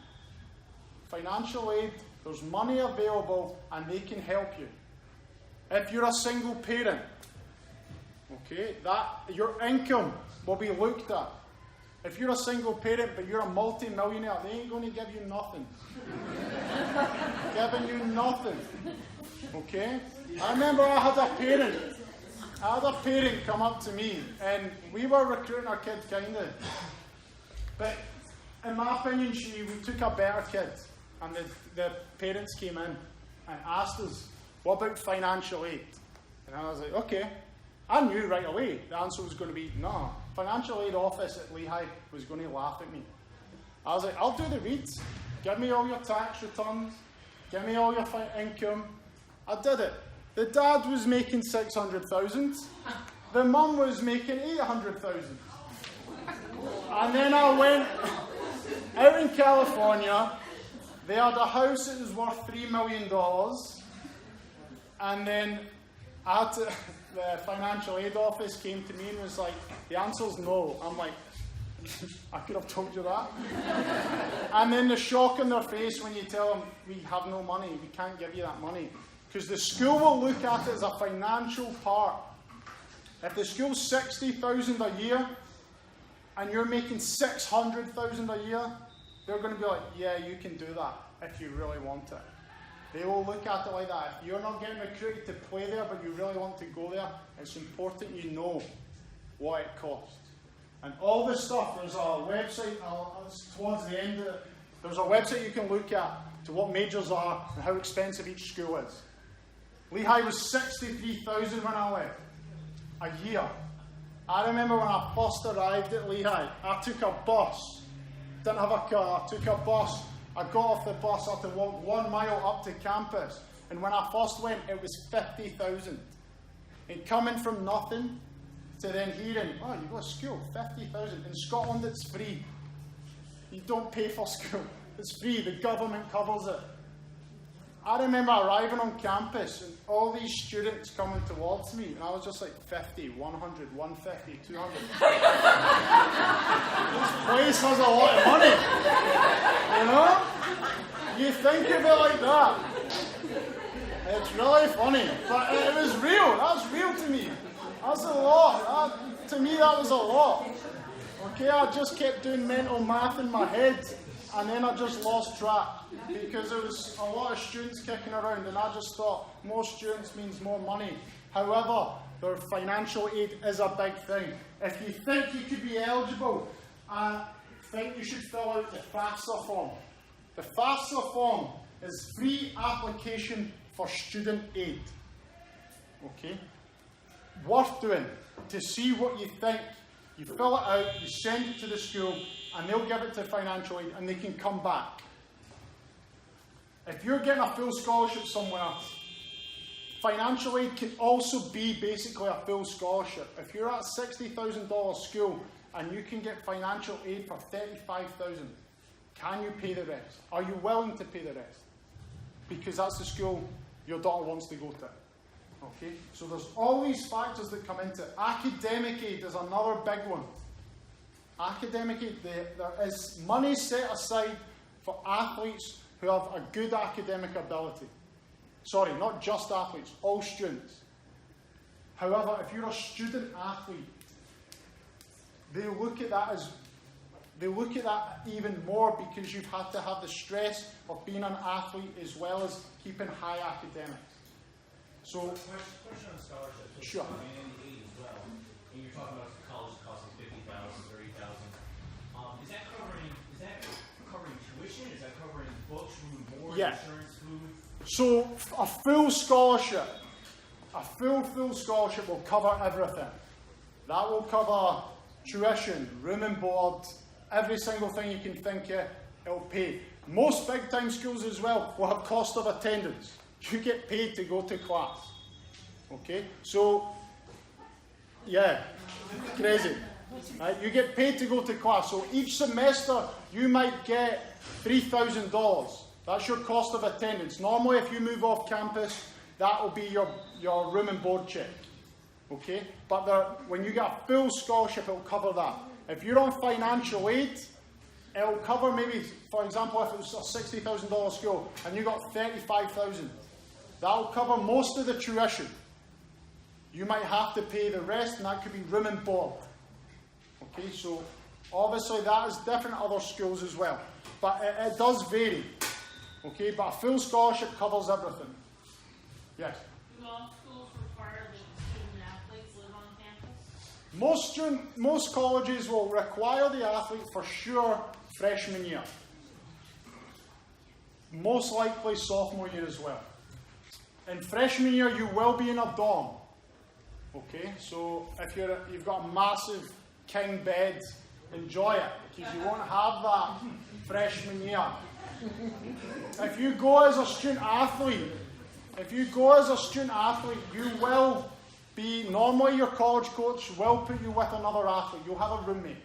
Financial aid, there's money available and they can help you. If you're a single parent, okay, your income will be looked at. If you're a single parent but you're a multi-millionaire, they ain't going to give you nothing. Giving you nothing. Okay? I remember I had a parent come up to me and we were recruiting our kid kind of. But in my opinion, we took a better kid. And the parents came in and asked us, what about financial aid? And I was like, okay. I knew right away the answer was going to be no. Financial aid office at Lehigh was going to laugh at me. I was like, I'll do the reads. Give me all your tax returns. Give me all your income. I did it. The dad was making $600,000. The mum was making $800,000. And then I went out in California. They had a house that was worth $3 million. And then the financial aid office came to me and was like, the answer's no. I'm like, I could have told you that. And then the shock on their face when you tell them, we have no money, we can't give you that money. Because the school will look at it as a financial part. If the school's $60,000 a year, and you're making $600,000 a year, they're going to be like, yeah, you can do that if you really want it. They will look at it like that. If you're not getting recruited to play there, but you really want to go there, it's important you know what it costs. And all this stuff, there's a website, towards the end of it, there's a website you can look at to what majors are and how expensive each school is. Lehigh was $63,000 when I left, a year. I remember when I first arrived at Lehigh, I took a bus, didn't have a car, I took a bus. I got off the bus, I had to walk 1 mile up to campus. And when I first went, it was $50,000. And coming from nothing to then hearing, oh, you go to school, $50,000. In Scotland, it's free. You don't pay for school. It's free. The government covers it. I remember arriving on campus and all these students coming towards me, and I was just like 50, 100, 150, 200. This place has a lot of money. You know? You think of it like that. It's really funny. But it was real. That's real to me. That's a lot. To me, that was a lot. Okay, I just kept doing mental math in my head, and then I just lost track. Because there was a lot of students kicking around, and I just thought more students means more money. However, their financial aid is a big thing. If you think you could be eligible, I think you should fill out the FAFSA form. The FAFSA form is free application for student aid. Okay? Worth doing to see what you think. You fill it out, you send it to the school, and they'll give it to financial aid, and they can come back. If you're getting a full scholarship somewhere, financial aid can also be basically a full scholarship. If you're at a $60,000 school and you can get financial aid for $35,000, can you pay the rest? Are you willing to pay the rest? Because that's the school your daughter wants to go to. Okay? So there's all these factors that come into it. Academic aid is another big one. Academic aid, there is money set aside for athletes who have a good academic ability. Sorry, not just athletes, all students. However, if you're a student athlete, they look at that even more because you've had to have the stress of being an athlete as well as keeping high academics. So, question on scholarships. Sure. And as well. And you're talking about college costing $50,000, $30,000. Is that covering tuition? Is that covering books, room and board, Yeah. insurance, food? So a full scholarship, a full scholarship will cover everything. That will cover tuition, room and board, every single thing you can think of, it'll pay. Most big time schools as well will have cost of attendance. You get paid to go to class. Okay? So, yeah, crazy. Right? You get paid to go to class. So each semester you might get $3,000. That's your cost of attendance. Normally, if you move off campus, that will be your room and board check. Okay? But when you get a full scholarship, it will cover that. If you're on financial aid, it will cover maybe, for example, if it was a $60,000 school and you got $35,000, that will cover most of the tuition. You might have to pay the rest, and that could be room and board. Okay, so obviously that is different at other schools as well. But it does vary. Okay, but a full scholarship covers everything. Yes? Do all schools require that the student athletes live on campus? Most colleges will require the athlete for sure freshman year. Most likely sophomore year as well. In freshman year, you will be in a dorm. Okay, so if you've got a massive king bed, enjoy it, because you won't have that freshman year. If you go as a student athlete, you will be, normally your college coach will put you with another athlete. You'll have a roommate.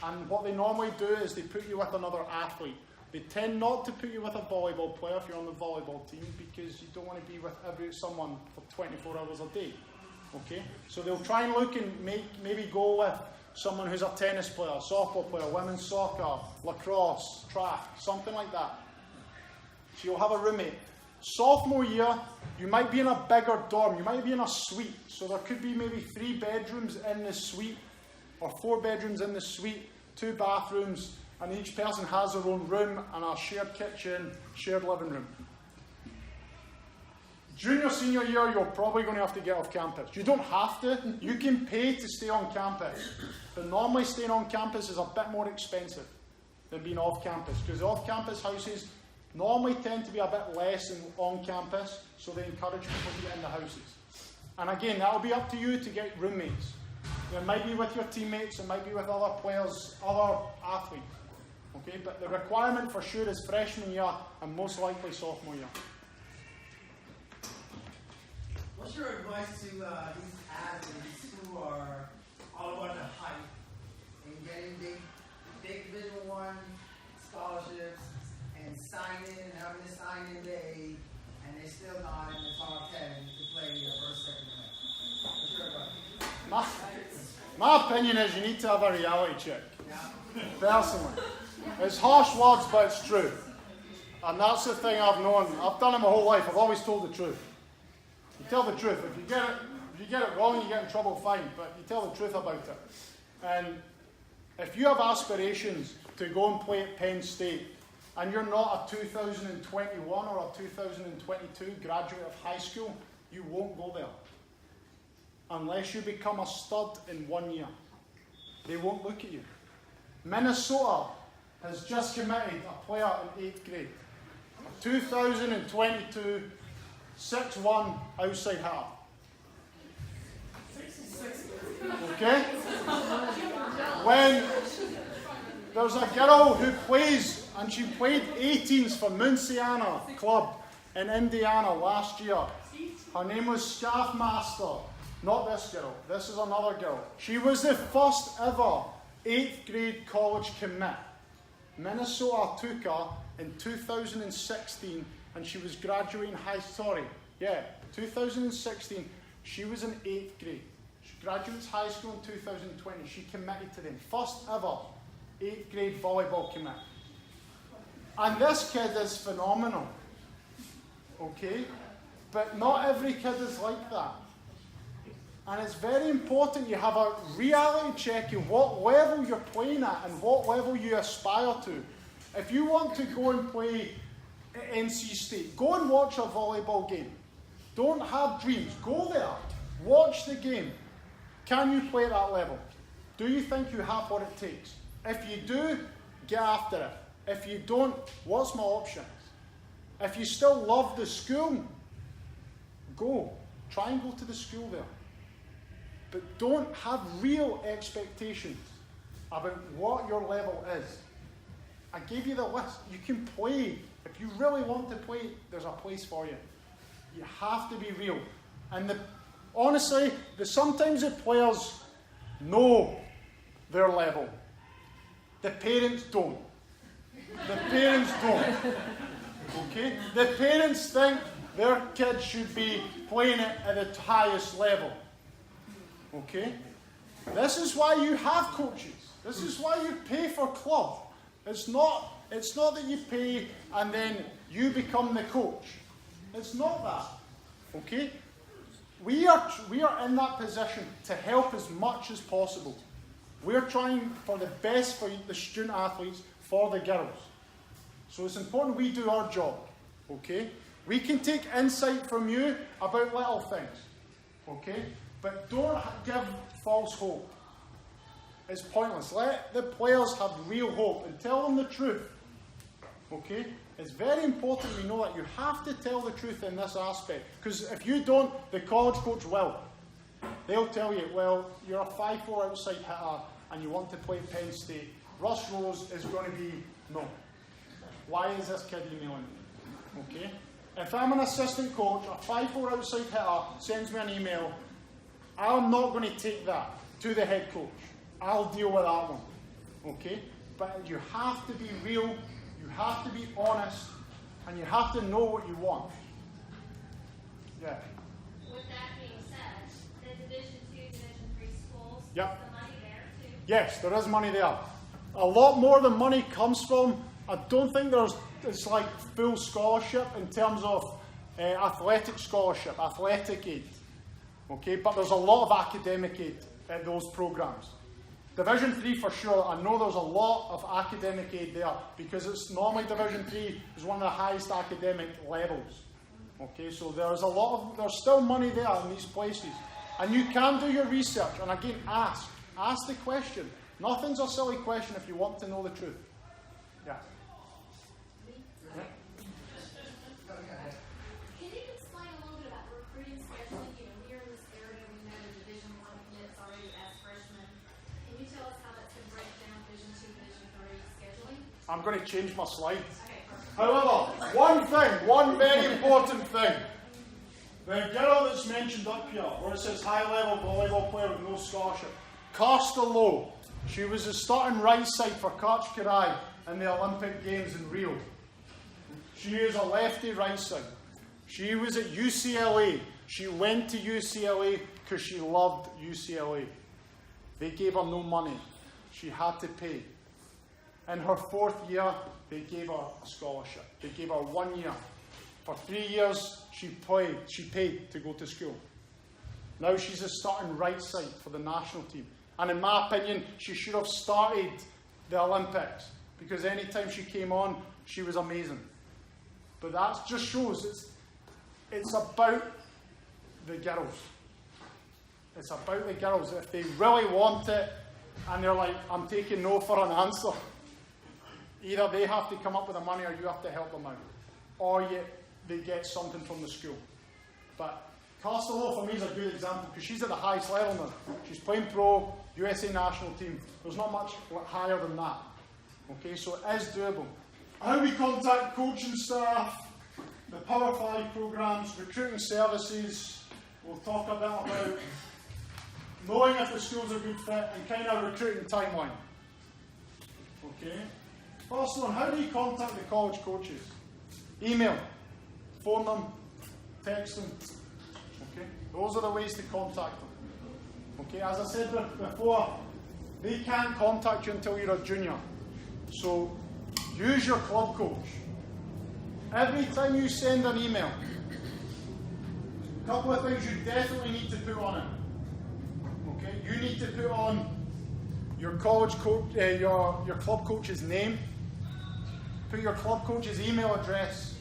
And what they normally do is they put you with another athlete. They tend not to put you with a volleyball player if you're on the volleyball team, because you don't want to be with someone for 24 hours a day. Okay? So they'll try and look and maybe go with someone who's a tennis player, a softball player, women's soccer, lacrosse, track, something like that. So you'll have a roommate. Sophomore year, you might be in a bigger dorm. You might be in a suite. So there could be maybe 3 bedrooms in the suite, or 4 bedrooms in the suite, 2 bathrooms, and each person has their own room and a shared kitchen, shared living room. Junior, senior year, you're probably going to have to get off campus. You don't have to. You can pay to stay on campus. But normally staying on campus is a bit more expensive than being off campus, because the off-campus houses normally tend to be a bit less than on campus, so they encourage people to get in the houses. And again, that will be up to you to get roommates. It might be with your teammates, it might be with other players, other athletes. Okay, but the requirement for sure is freshman year and most likely sophomore year. What's your advice to these athletes who are all about the hype and getting big Division I scholarships and having a sign-in day, and they're still not in the top 10 to play your first, second night? What's your advice? My opinion is you need to have a reality check. Yeah. Personally. It's harsh words, but it's true. And that's the thing I've known. I've done it my whole life. I've always told the truth. You tell the truth. If you get it wrong, you get in trouble, fine. But you tell the truth about it. And if you have aspirations to go and play at Penn State, and you're not a 2021 or a 2022 graduate of high school, you won't go there. Unless you become a stud in 1 year. They won't look at you. Minnesota has just committed a player in 8th grade. A 2022 6'1" outside half. Okay? When there's a girl who plays, and she played 18s for Munciana Club in Indiana last year. Her name was Scarfmaster. Not this girl. This is another girl. She was the first ever 8th grade college commit. Minnesota took her in 2016, and she was graduating 2016. She was in 8th grade. She graduates high school in 2020. She committed to them. First ever 8th grade volleyball commit. And this kid is phenomenal. Okay? But not every kid is like that. And it's very important you have a reality check in what level you're playing at and what level you aspire to. If you want to go and play at NC State, go and watch a volleyball game. Don't have dreams. Go there. Watch the game. Can you play at that level? Do you think you have what it takes? If you do, get after it. If you don't, what's my options? If you still love the school, go. Try and go to the school there. But don't have real expectations about what your level is. I gave you the list. You can play. If you really want to play, there's a place for you. You have to be real. And honestly, sometimes the players know their level. The parents don't. The parents don't. Okay? The parents think their kids should be playing it at the highest level. Okay? This is why you have coaches. This is why you pay for club. It's not that you pay and then you become the coach. It's not that. Okay? We are in that position to help as much as possible. We're trying for the best for the student athletes, for the girls. So it's important we do our job. Okay? We can take insight from you about little things. Okay? But don't give false hope. It's pointless. Let the players have real hope and tell them the truth. Okay? It's very important we know that you have to tell the truth in this aspect. Because if you don't, the college coach will. They'll tell you, well, you're a 5'4" outside hitter and you want to play at Penn State. Russ Rose is going to be no. Why is this kid emailing me? Okay? If I'm an assistant coach, a 5'4" outside hitter sends me an email, I'm not going to take that to the head coach. I'll deal with that one. Okay? But you have to be real, you have to be honest, and you have to know what you want. Yeah. With that being said, the Division 2, Division 3 schools, Yep. is the money there too? Yes, there is money there. A lot more than money comes from, I don't think it's like full scholarship in terms of athletic scholarship, athletic aid. Okay, but there's a lot of academic aid at those programs. Division 3 for sure, I know there's a lot of academic aid there because it's normally Division 3 is one of the highest academic levels. Okay, so there's still money there in these places. And you can do your research, and again, ask the question. Nothing's a silly question if you want to know the truth. Yeah. Can you explain a little bit about the recruiting scheduling? Here in this area, we know the Division 1 commits already as freshmen. Can you tell us how that's going to break down Division 2, Division 3 scheduling? I'm going to change my slide. Okay, perfect. However, one very important thing. The girl that's mentioned up here, where it says high-level volleyball player with no scholarship, Costello. She was the starting right side for Kachkarai in the Olympic Games in Rio. She is a lefty right side. She was at UCLA. She went to UCLA because she loved UCLA. They gave her no money. She had to pay. In her 4th year, they gave her a scholarship. They gave her 1 year. For 3 years, she paid to go to school. Now she's a starting right side for the national team. And in my opinion, she should have started the Olympics because any time she came on, she was amazing. But that just shows it's about the girls. It's about the girls. If they really want it and they're like, I'm taking no for an answer, either they have to come up with the money or you have to help them out. Or they get something from the school. But Costello for me is a good example because she's at the highest level now. She's playing pro, USA national team. There's not much higher than that. Okay, so it is doable. How we contact coaching staff, the Power 5 programs, recruiting services. We'll talk a bit about knowing if the school's a good fit and kind of recruiting timeline. Okay. First one, how do you contact the college coaches? Email, phone them, text them. Okay, those are the ways to contact them. Okay, as I said before, they can't contact you until you're a junior. So use your club coach. Every time you send an email, A couple of things you definitely need to put on it. Okay, you need to put on your college coach, your club coach's name. Put your club coach's email address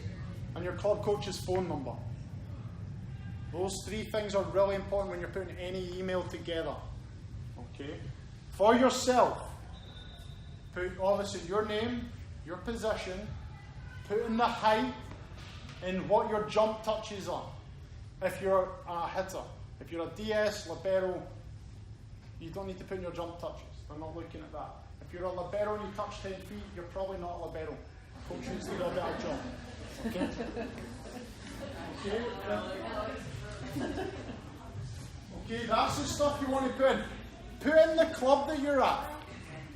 and your club coach's phone number. Those three things are really important when you're putting any email together. Okay? For yourself, put obviously your name, your position, put in the height and what your jump touches are. If you're a hitter, if you're a DS, libero, you don't need to put in your jump touches. They're not looking at that. If you're a libero and you touch 10 feet, you're probably not a libero. Coach needs to do a better job. Okay? Okay, that's the stuff you want to put in. Put in the club that you're at.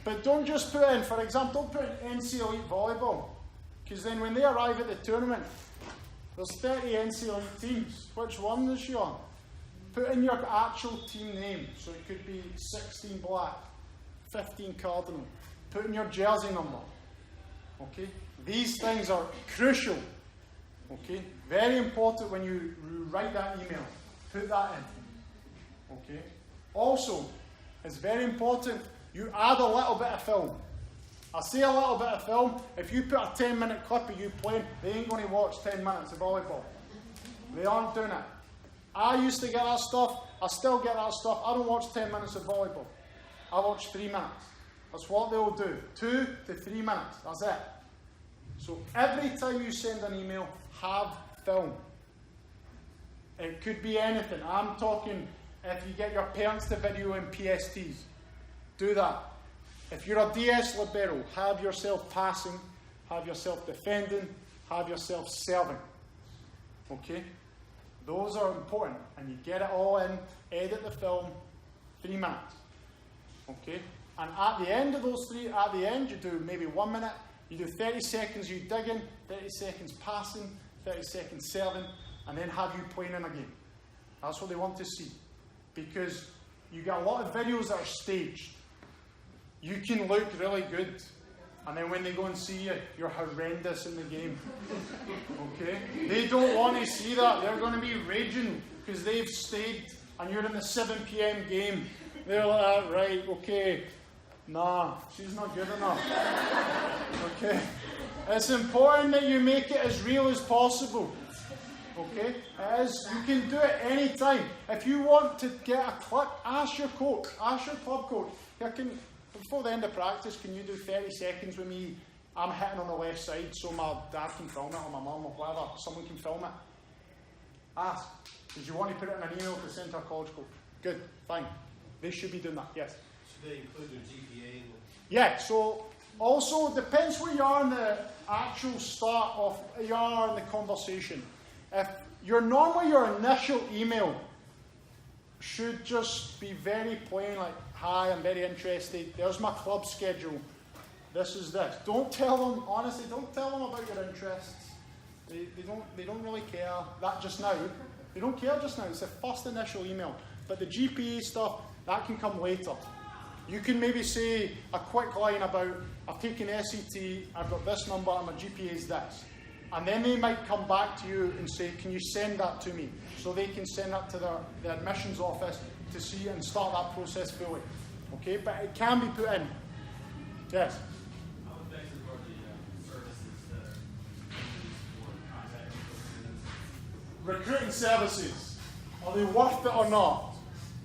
But don't just put in, for example, don't put in NC Elite Volleyball. Because then when they arrive at the tournament, there's 30 NC Elite teams. Which one is she on? Put in your actual team name. So it could be 16 black, 15 cardinal. Put in your jersey number. Okay? These things are crucial. Okay? Very important when you write that email. Put that in. Okay? Also, it's very important you add a little bit of film. I say a little bit of film. If you put a 10-minute clip of you playing, they ain't going to watch 10 minutes of volleyball. They aren't doing it. I used to get that stuff. I still get that stuff. I don't watch 10 minutes of volleyball. I watch 3 minutes. That's what they'll do. 2 to 3 minutes. That's it. So every time you send an email, have film. It could be anything. I'm talking if you get your parents to video in PSTs. Do that. If you're a DS libero, have yourself passing, have yourself defending, have yourself serving. Okay? Those are important. And you get it all in, edit the film, 3 minutes. Okay? And at the end of those 3, at the end you do maybe 1 minute, you do 30 seconds you digging, 30 seconds passing, 30 seconds serving, and then have you playing in a game. That's what they want to see. Because you get a lot of videos that are staged. You can look really good, and then when they go and see you, you're horrendous in the game. Okay? They don't want to see that. They're going to be raging because they've stayed and you're in the 7 p.m. game. They're like, right, okay. Nah, she's not good enough. Okay? It's important that you make it as real as possible. Okay? You can do it anytime. If you want to get a clip, ask your coach, ask your club coach. Before the end of practice, can you do 30 seconds with me? I'm hitting on the left side so my dad can film it, or my mum, or whatever. Someone can film it. Ask. Did you want to put it in an email to send to a college coach? Good, fine. They should be doing that, yes. Should they include their GPA? Yeah, so also it depends where you are in the actual start of you are in the conversation. If normally your initial email should just be very plain, like, hi, I'm very interested, there's my club schedule, this is this. Don't tell them, honestly, don't tell them about your interests. They don't really care that just now. They don't care just now, it's the first initial email. But the GPA stuff, that can come later. You can maybe say a quick line about, I've taken SET, I've got this number, and my GPA is this. And then they might come back to you and say, can you send that to me? So they can send that to the admissions office to see and start that process fully. Okay, but it can be put in. Yes? How effective are the services that are used for contact students? Recruiting services. Are they worth it or not?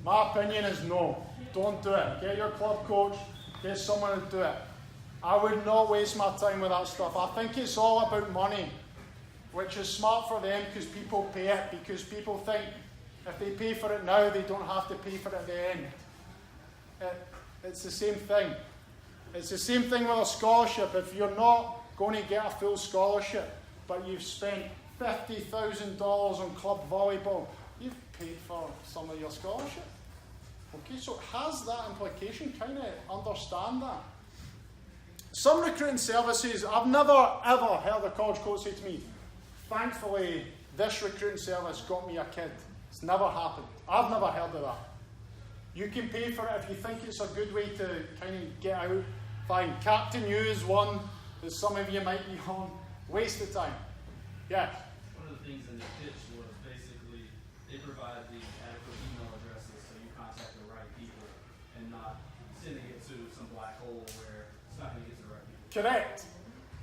My opinion is no. Don't do it. Get your club coach, get someone to do it. I would not waste my time with that stuff. I think it's all about money, which is smart for them because people pay it, because people think if they pay for it now, they don't have to pay for it at the end. It's the same thing. It's the same thing with a scholarship. If you're not going to get a full scholarship, but you've spent $50,000 on club volleyball, you've paid for some of your scholarship. Okay, so it has that implication. Kind of understand that. Some recruiting services, I've never ever heard a college coach say to me, thankfully this recruiting service got me a kid. It's never happened. I've never heard of that. You can pay for it if you think it's a good way to kind of get out. Fine. Captain U is one that some of you might be on. Waste of time. Yeah. One of the things in the pitch was basically they into some black hole where it's not going to get to the right people. Correct.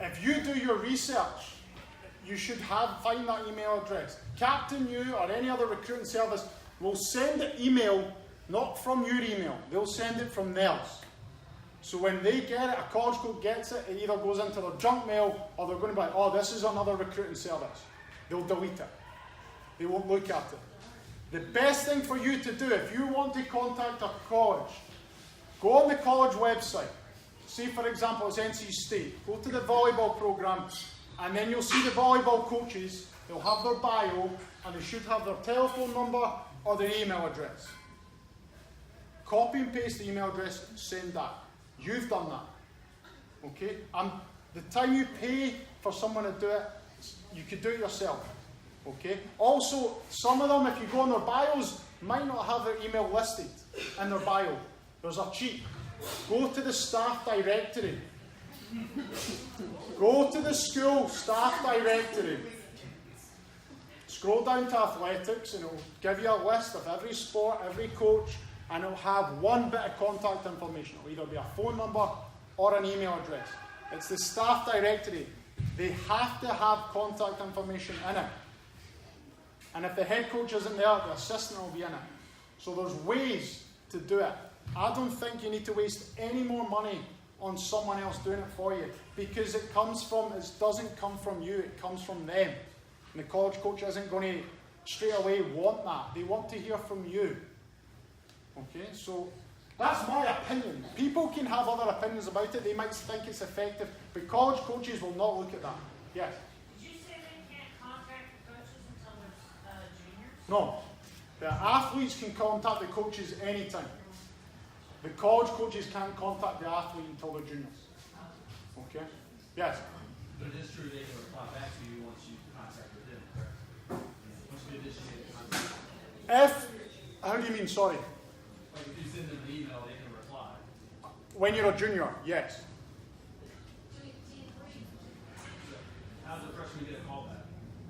If you do your research, you should find that email address. Captain U or any other recruiting service will send an email, not from your email. They'll send it from theirs. So when they get it, a college coach gets it, it either goes into their junk mail or they're going to be like, oh, this is another recruiting service. They'll delete it. They won't look at it. The best thing for you to do, if you want to contact a college, go on the college website. Say, for example, it's NC State. Go to the volleyball program, and then you'll see the volleyball coaches. They'll have their bio, and they should have their telephone number or their email address. Copy and paste the email address, send that. You've done that. Okay? And the time you pay for someone to do it, you could do it yourself. Okay? Also, some of them, if you go on their bios, might not have their email listed in their bio. There's a cheat. Go to the staff directory. Go to the school staff directory. Scroll down to athletics and it will give you a list of every sport, every coach, and it will have one bit of contact information. It will either be a phone number or an email address. It's the staff directory. They have to have contact information in it. And if the head coach isn't there, the assistant will be in it. So there's ways to do it. I don't think you need to waste any more money on someone else doing it for you, because it doesn't come from you, it comes from them. And the college coach isn't going to straight away want that. They want to hear from you. Okay, so that's my opinion. People can have other opinions about it. They might think it's effective, but college coaches will not look at that. Yes? Did you say they can't contact the coaches until they're juniors? No. The athletes can contact the coaches anytime. The college coaches can't contact the athlete until they're juniors. Okay? Yes? But it is true they can reply back to you once you contacted them, correct? Once you initiate the contact. How do you mean, sorry? Like if you send them an email, they can reply. When you're a junior, yes. How does a freshman get a call back?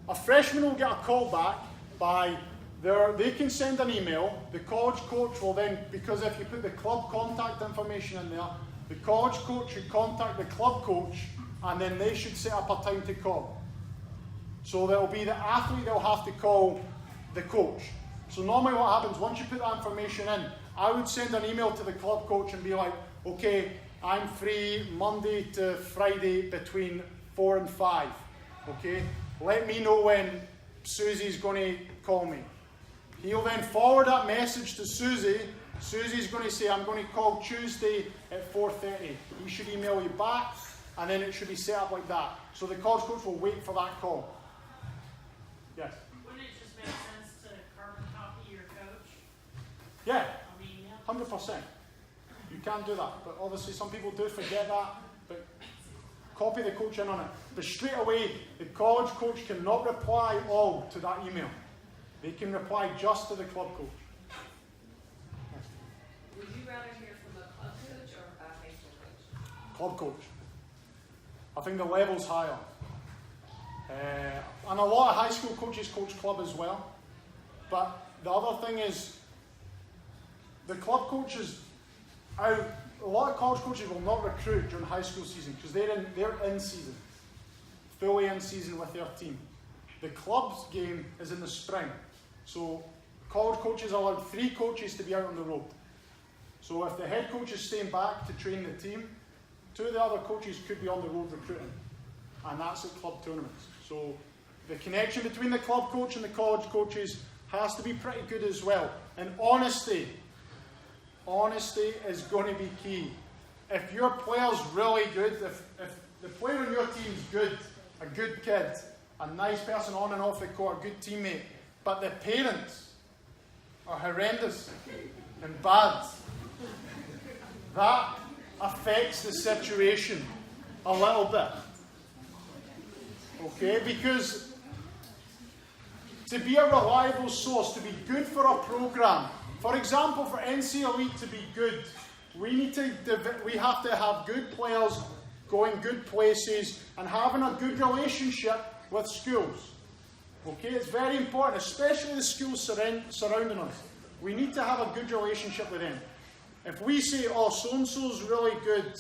A freshman will get a call back by they can send an email. The college coach will then, because if you put the club contact information in there, the college coach should contact the club coach, and then they should set up a time to call. So there will be the athlete that will have to call the coach. So normally what happens, once you put that information in, I would send an email to the club coach and be like, okay, I'm free Monday to Friday between 4 and 5. Okay? Let me know when Susie's going to call me. He'll then forward that message to Susie. Susie's going to say, I'm going to call Tuesday at 4:30. He should email you back, and then it should be set up like that. So the college coach will wait for that call. Yes? Wouldn't it just make sense to carbon copy your coach? Yeah, I mean, yeah. 100%. You can do that, but obviously some people do forget that. But copy the coach in on it. But straight away, the college coach cannot reply all to that email. They can reply just to the club coach. Would you rather hear from a club coach or a high school coach? Club coach. I think the level's higher. And a lot of high school coaches coach club as well. But the other thing is, the club coaches, a lot of college coaches will not recruit during high school season because they're in season, fully in season with their team. The club's game is in the spring. So college coaches are allowed 3 coaches to be out on the road. So if the head coach is staying back to train the team, 2 of the other coaches could be on the road recruiting. And that's at club tournaments. So the connection between the club coach and the college coaches has to be pretty good as well. And honesty is going to be key. If your player's really good, if the player on your team's good, a good kid, a nice person on and off the court, a good teammate, but the parents are horrendous and bad, that affects the situation a little bit. Okay? Because to be a reliable source, to be good for a program, for example, for NC Elite to be good, we have to have good players going good places and having a good relationship with schools. Okay, it's very important, especially the schools surrounding us. We need to have a good relationship with them. If we say, oh, so-and-so's really good,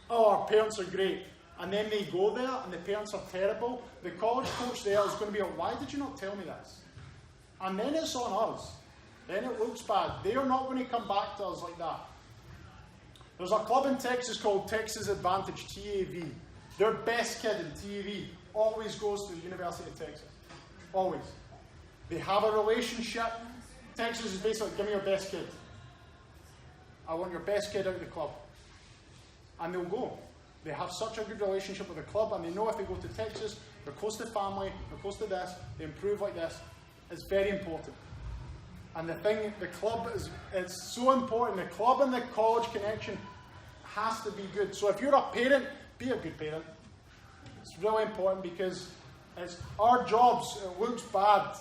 oh, our parents are great, and then they go there and the parents are terrible, the college coach there is going to be like, why did you not tell me this? And then it's on us. Then it looks bad. They are not going to come back to us like that. There's a club in Texas called Texas Advantage, TAV. Their best kid in TAV always goes to the University of Texas. Always. They have a relationship. Texas is basically, give me your best kid. I want your best kid out of the club. And they'll go. They have such a good relationship with the club, and they know if they go to Texas, they're close to family, they're close to this, they improve like this. It's very important. And the thing, the club is, it's so important. The club and the college connection has to be good. So if you're a parent, be a good parent. It's really important because it's our jobs. It looks bad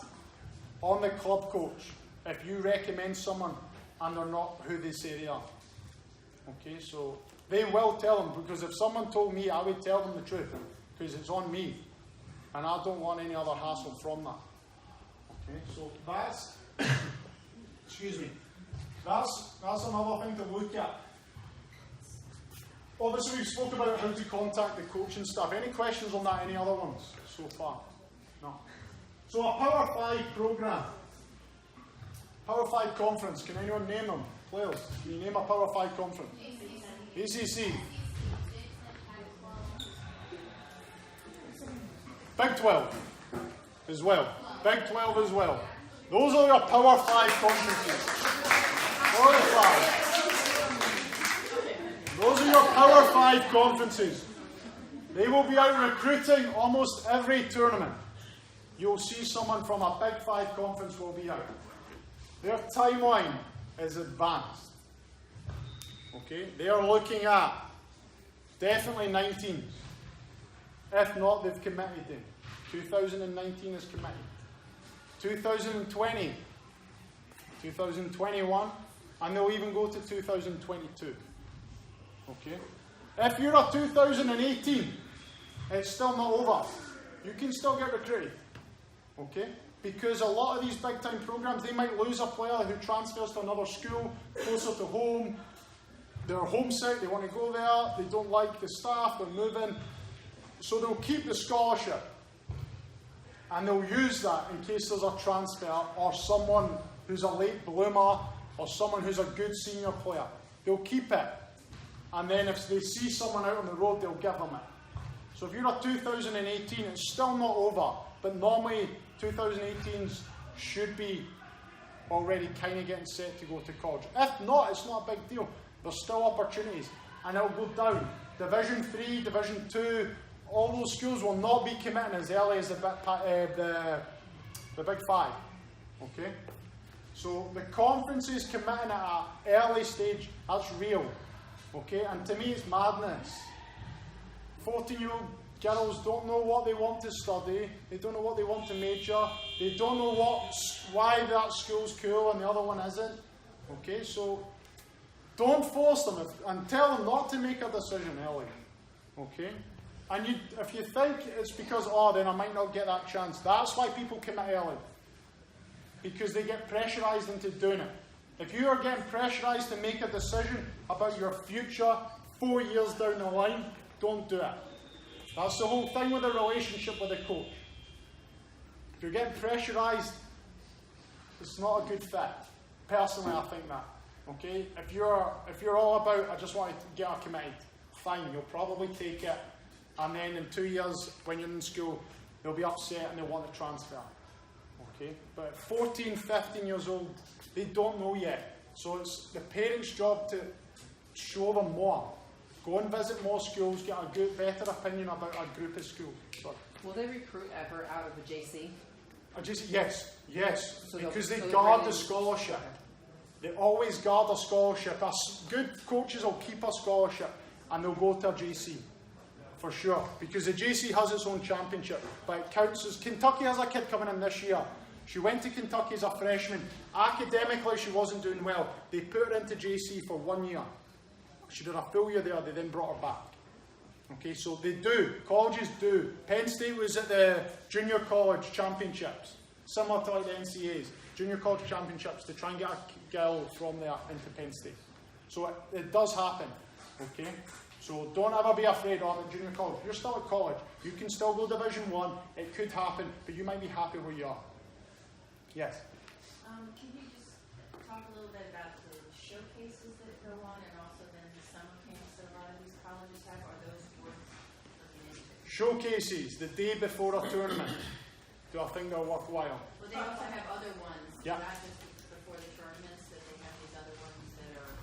on the club coach if you recommend someone and they're not who they say they are. Okay, so they will tell them, because if someone told me, I would tell them the truth because it's on me, and I don't want any other hassle from that. Okay, so that's excuse me. That's another thing to look at. Obviously, we've spoken about how to contact the coaching staff. Any questions on that? Any other ones so far? No. So a Power 5 program. Power 5 conference. Can anyone name them? Players, can you name a Power 5 conference? ACC. Big 12 as well. Big 12 as well. Those are your Power 5 conferences. Power 5. Those are your Power 5 conferences. They will be out recruiting almost every tournament. You'll see someone from a Big 5 conference will be out. Their timeline is advanced. Okay, they are looking at definitely 19s. If not, they've committed them. 2019 is committed. 2020, 2021, and they'll even go to 2022. Okay? If you're a 2018, it's still not over. You can still get recruited. Okay? Because a lot of these big time programs, they might lose a player who transfers to another school closer to home. They're homesick, they want to go there, they don't like the staff, they're moving. So they'll keep the scholarship. And they'll use that in case there's a transfer or someone who's a late bloomer or someone who's a good senior player. They'll keep it. And then if they see someone out on the road, they'll give them it. So if you're a 2018, it's still not over. But normally 2018s should be already kind of getting set to go to college. If not, it's not a big deal. There's still opportunities. And it'll go down. Division 3, Division 2, all those schools will not be committing as early as the Big 5. Okay? So the conferences committing at an early stage, that's real. Okay? And to me, it's madness. 14-year-old girls don't know what they want to study. They don't know what they want to major. They don't know why that school's cool and the other one isn't. Okay? So don't force them and tell them not to make a decision early. Okay? And if you think it's because, then I might not get that chance, that's why people commit early. Because they get pressurised into doing it. If you are getting pressurised to make a decision about your future 4 years down the line, don't do it. That's the whole thing with the relationship with the coach. If you're getting pressurised, it's not a good fit. Personally, I think that. Okay? If you're all about, I just want to get her committed, fine, you'll probably take it. And then in 2 years, when you're in school, they'll be upset and they'll want to transfer. Okay? But at 14, 15 years old, they don't know yet. So it's the parents' job to show them more. Go and visit more schools, get a better opinion about a group of schools. Sorry. Will they recruit ever out of the JC? A JC, yes. So because they they'll guard the scholarship. They always guard a scholarship. Good coaches will keep a scholarship and they'll go to a JC. For sure, because the JC has its own championship, but it counts as Kentucky has a kid coming in this year. She went to Kentucky as a freshman. Academically, she wasn't doing well. They put her into JC for 1 year. She did a full year there. They then brought her back. Okay, so they do. Colleges do. Penn State was at the junior college championships, similar to like the NCAAs, junior college championships, to try and get a girl from there into Penn State. So it does happen, okay? So don't ever be afraid of it, junior college. You're still at college. You can still go Division 1. It could happen, but you might be happy where you are. Yes? Can you just talk a little bit about the showcases that go on and also then the summer camps that a lot of these colleges have? Are those worth looking into? Showcases the day before a tournament. Do I think they're worthwhile? Well, they also have other ones, Yeah. not just before the tournaments, that they have these other ones that are,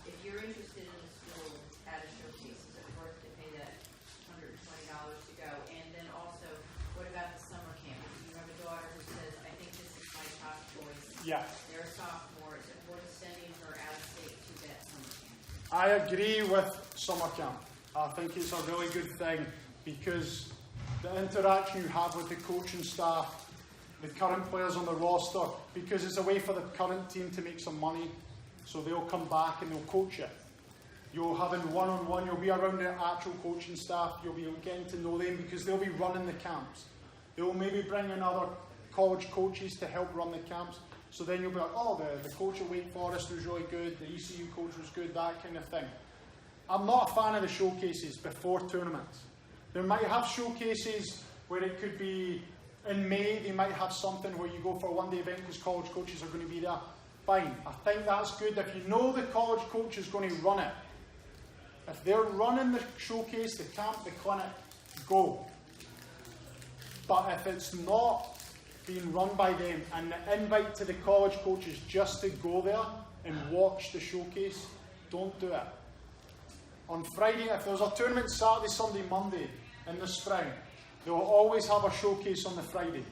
if you're interested in the school at a showcase, is it worth to pay that $120 to go? And then also, what about the summer camp? If you have a daughter who says, I think this is my top choice. Yeah. They're a sophomore, is it worth sending her out of state to that summer camp? I agree with summer camp. I think it's a really good thing because the interaction you have with the coaching staff, the current players on the roster, because it's a way for the current team to make some money, so they'll come back and they'll coach you. You'll have in one-on-one, you'll be around the actual coaching staff, you'll be getting to know them because they'll be running the camps. They'll maybe bring in other college coaches to help run the camps, so then you'll be like, oh, the coach at Wake Forest was really good, the ECU coach was good, that kind of thing. I'm not a fan of the showcases before tournaments. They might have showcases where it could be in May, they might have something where you go for a one-day event because college coaches are going to be there. Fine, I think that's good. If you know the college coach is going to run it, if they're running the showcase, the camp, the clinic, go. But if it's not being run by them and the invite to the college coaches just to go there and watch the showcase, don't do it. On Friday, if there's a tournament Saturday, Sunday, Monday in the spring, they will always have a showcase on the Friday.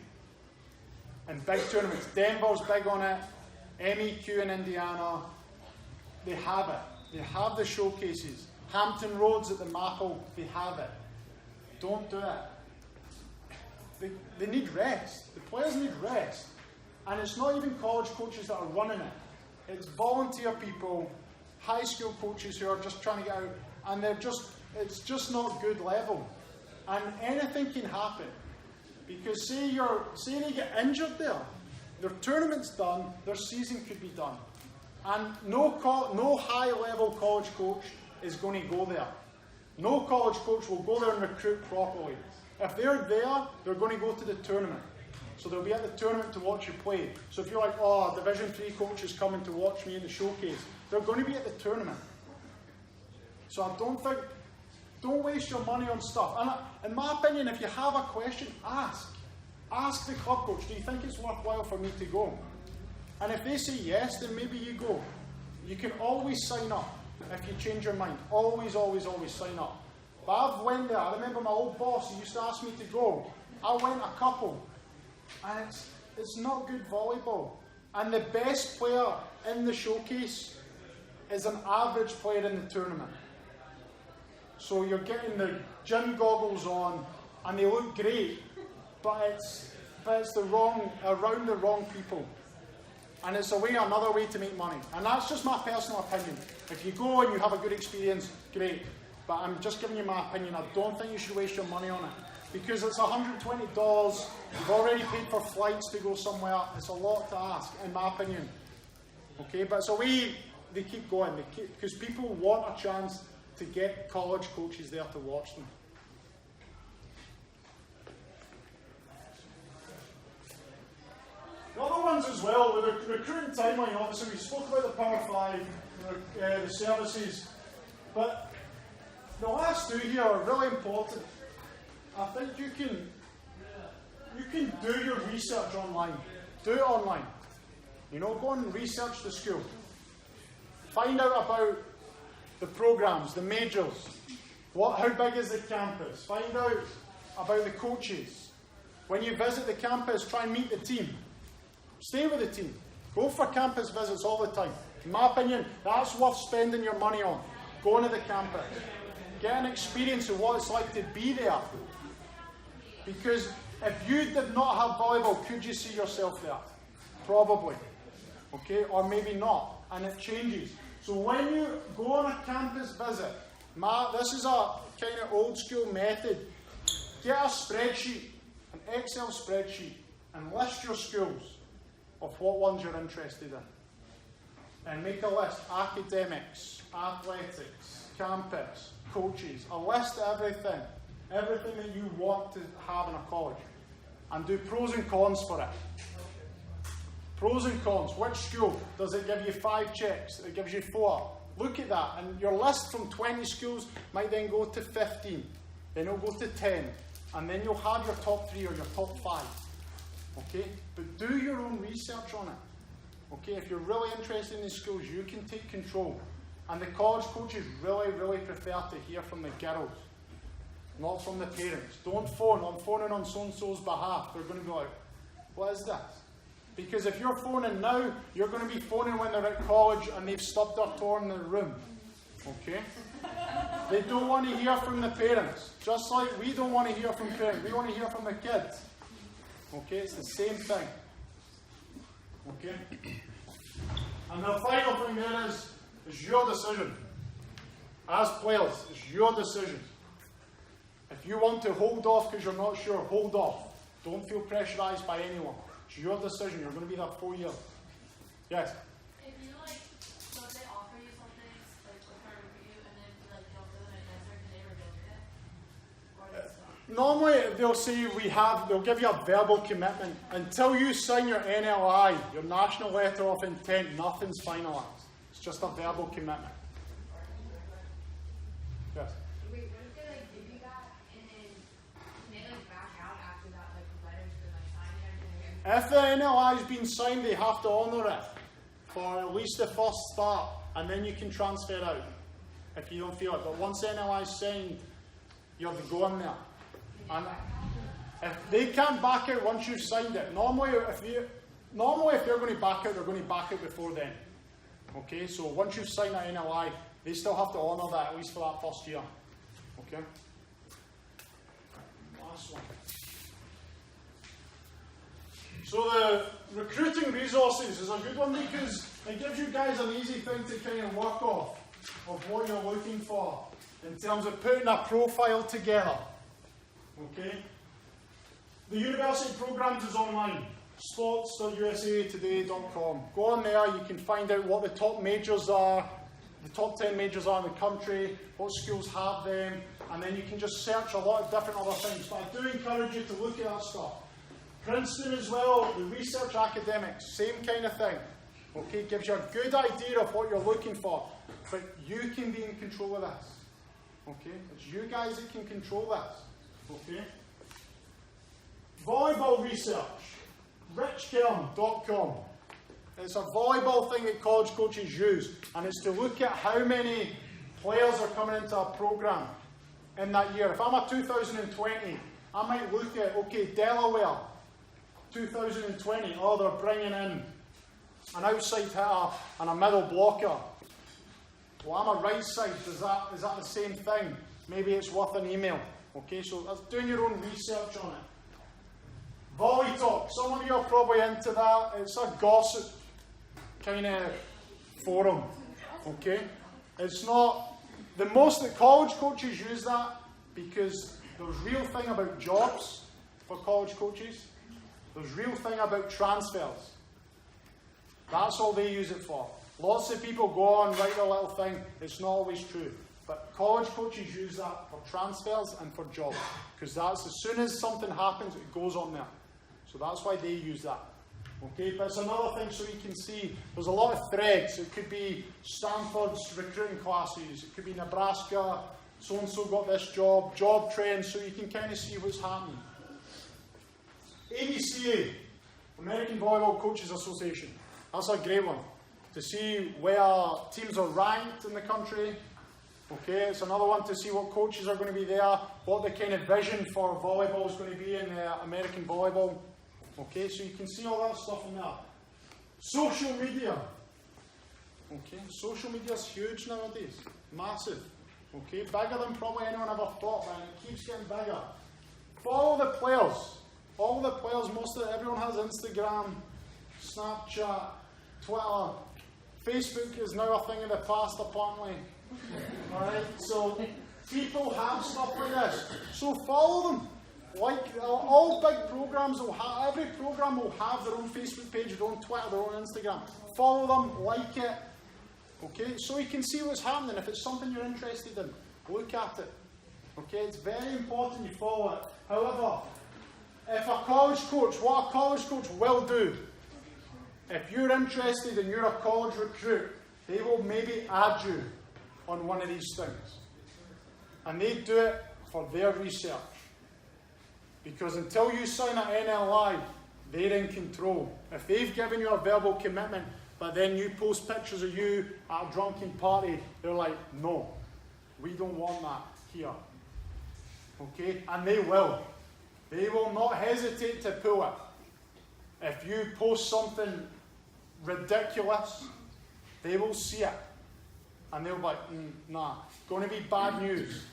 And big tournaments. Denver's big on it. MEQ in Indiana. They have it. They have the showcases. Hampton Roads at the Maple, they have it. Don't do it. They need rest. The players need rest. And it's not even college coaches that are running it. It's volunteer people, high school coaches who are just trying to get out, and it's just not good level. And anything can happen. Because say they get injured there, their tournament's done, their season could be done. And no high-level college coach is going to go there. No college coach will go there and recruit properly. If they're there, they're going to go to the tournament. So they'll be at the tournament to watch you play. So if you're like, oh, a Division 3 coach is coming to watch me in the showcase, they're going to be at the tournament. So I don't waste your money on stuff. And in my opinion, if you have a question, ask. Ask the club coach, do you think it's worthwhile for me to go? And if they say yes, then maybe you go. You can always sign up if you change your mind. Always, always, always sign up. But I've went there. I remember my old boss, he used to ask me to go. I went a couple. And it's not good volleyball. And the best player in the showcase is an average player in the tournament. So you're getting the gym goggles on, and they look great, but it's around the wrong people. And it's another way to make money. And that's just my personal opinion. If you go and you have a good experience, great. But I'm just giving you my opinion. I don't think you should waste your money on it. Because it's $120. You've already paid for flights to go somewhere. It's a lot to ask, in my opinion. Okay, but it's a way they keep going. Because people want a chance to get college coaches there to watch them. The other ones as well, with the recruiting timeline, obviously we spoke about the Power 5, the services, but the last two here are really important. I think you can do your research online. Do it online. Go and research the school. Find out about the programs, the majors. How big is the campus? Find out about the coaches. When you visit the campus, try and meet the team. Stay with the team. Go for campus visits all the time. In my opinion, that's worth spending your money on. Going to the campus. Get an experience of what it's like to be there. Because if you did not have volleyball, could you see yourself there? Probably. Okay? Or maybe not. And it changes. So when you go on a campus visit, this is a kind of old school method. Get a spreadsheet, an Excel spreadsheet, and list your schools of what ones you're interested in. and make a list. Academics, athletics, campus, coaches. A list of everything. Everything that you want to have in a college. And do pros and cons for it. Pros and cons. Which school? Does it give you 5 checks? It gives you 4. Look at that. And your list from 20 schools might then go to 15. Then it'll go to 10. And then you'll have your top 3 or your top 5. Okay? But do your own research on it. Okay? If you're really interested in these schools, you can take control. And the college coaches really, really prefer to hear from the girls, not from the parents. Don't phone. I'm phoning on so-and-so's behalf. They're going to be like, what is this? Because if you're phoning now, you're going to be phoning when they're at college and they've stubbed their toe in their room. Okay? They don't want to hear from the parents. Just like we don't want to hear from parents. We want to hear from the kids. Okay? It's the same thing. Okay? And the final thing there is your decision. As players, it's your decision. If you want to hold off because you're not sure, hold off. Don't feel pressurized by anyone. It's your decision. You're going to be there 4 years. Yes? If you so if they offer you something, for a review, and then you don't do it, can they revoke it? Or Normally, they'll say they'll give you a verbal commitment. Until you sign your NLI, your National Letter of Intent, nothing's finalised. It's just a verbal commitment. Yes? Wait, what if they give you that and then can they back out after that letter's been signed and everything? If the NLI has been signed, they have to honour it for at least the first start, and then you can transfer out if you don't feel it. But once the NLI is signed, you have to go in there. And if they can't back out once you've signed it, normally if they're going to back out, they're going to back out before then. Okay, so once you've signed that NLI, they still have to honour that at least for that first year. Okay? Last one. So the recruiting resources is a good one because it gives you guys an easy thing to kind of work off of what you're looking for in terms of putting a profile together. Okay? The university programs is online. sports.usatoday.com. Go on there, you can find out what the top majors are, the top 10 majors are in the country, what schools have them, and then you can just search a lot of different other things. But I do encourage you to look at that stuff. Princeton as well, the research academics, same kind of thing. Okay, gives you a good idea of what you're looking for, but you can be in control of this. Okay, it's you guys that can control this. Okay. Volleyball research, richkern.com. It's a volleyball thing that college coaches use, and it's to look at how many players are coming into a program in that year. If I'm a 2020, I might look at, okay, Delaware, 2020, oh, they're bringing in an outside hitter and a middle blocker. Well, I'm a right side. Is that the same thing? Maybe it's worth an email. Okay, so that's doing your own research on it. Volley Talk. Some of you are probably into that. It's a gossip kind of forum. Okay? It's not... Most of the college coaches use that because there's real thing about jobs for college coaches. There's real thing about transfers. That's all they use it for. Lots of people go on, write a little thing. It's not always true. But college coaches use that for transfers and for jobs. Because that's as soon as something happens, it goes on there. So that's why they use that. Okay, but it's another thing so you can see there's a lot of threads. It could be Stanford's recruiting classes. It could be Nebraska. So-and-so got this job. Job trends. So you can kind of see what's happening. ABCA, American Volleyball Coaches Association. That's a great one. To see where teams are ranked in the country. Okay, it's another one to see what coaches are going to be there, what the kind of vision for volleyball is going to be in American volleyball. Okay, so you can see all that stuff in there. Social media. Okay, social media is huge nowadays. Massive. Okay, bigger than probably anyone ever thought, and it keeps getting bigger. Follow the players. All the players, everyone has Instagram, Snapchat, Twitter. Facebook is now a thing of the past, apparently. Alright, so people have stuff like this. So follow them. Like all big programs will have, every program will have their own Facebook page, their own Twitter, their own Instagram. Follow them, like it, Okay, so you can see what's happening. If it's something you're interested in, look at it. Okay, it's very important you follow it. However, if a college coach, what a college coach will do, if you're interested and you're a college recruit, they will maybe add you on one of these things. And they do it for their research. Because until you sign an NLI, they're in control. If they've given you a verbal commitment, but then you post pictures of you at a drunken party, they're like, no, we don't want that here. Okay? And they will. They will not hesitate to pull it. If you post something ridiculous, they will see it. And they'll be like, nah, it's going to be bad news.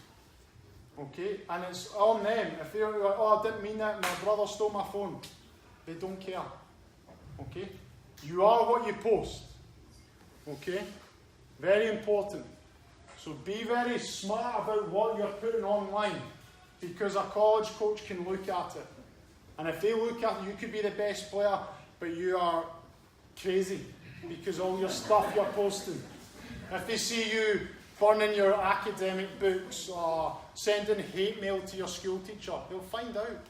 Okay? And it's on them. If they're like, oh, I didn't mean that, my brother stole my phone. They don't care. Okay? You are what you post. Okay? Very important. So be very smart about what you're putting online, because a college coach can look at it. And if they look at it, you could be the best player, but you are crazy because all your stuff you're posting. If they see you burning your academic books or sending hate mail to your school teacher, they'll find out.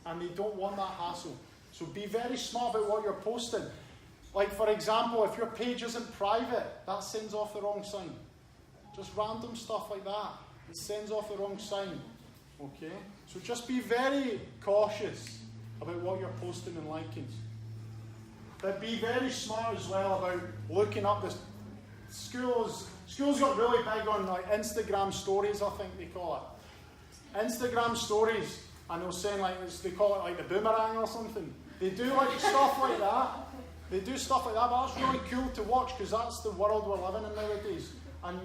And they don't want that hassle. So be very smart about what you're posting. Like, for example, if your page isn't private, that sends off the wrong sign. Just random stuff like that. It sends off the wrong sign. Okay? So just be very cautious about what you're posting and liking. But be very smart as well about looking up the schools. Schools got really big on like Instagram stories, I think they call it. Instagram stories, and they'll send like, they call it like the boomerang or something. They do like stuff like that. They do stuff like that, but that's really cool to watch because that's the world we're living in nowadays. And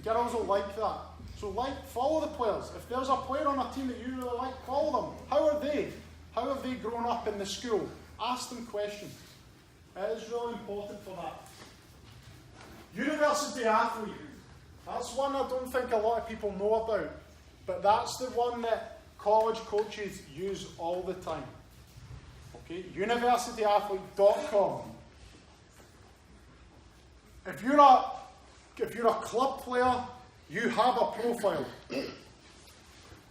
girls will like that. So follow the players. If there's a player on a team that you really like, follow them. How are they? How have they grown up in the school? Ask them questions. It is really important for that. University athlete. That's one I don't think a lot of people know about. But that's the one that college coaches use all the time. Okay, universityathlete.com. If you're a club player, you have a profile.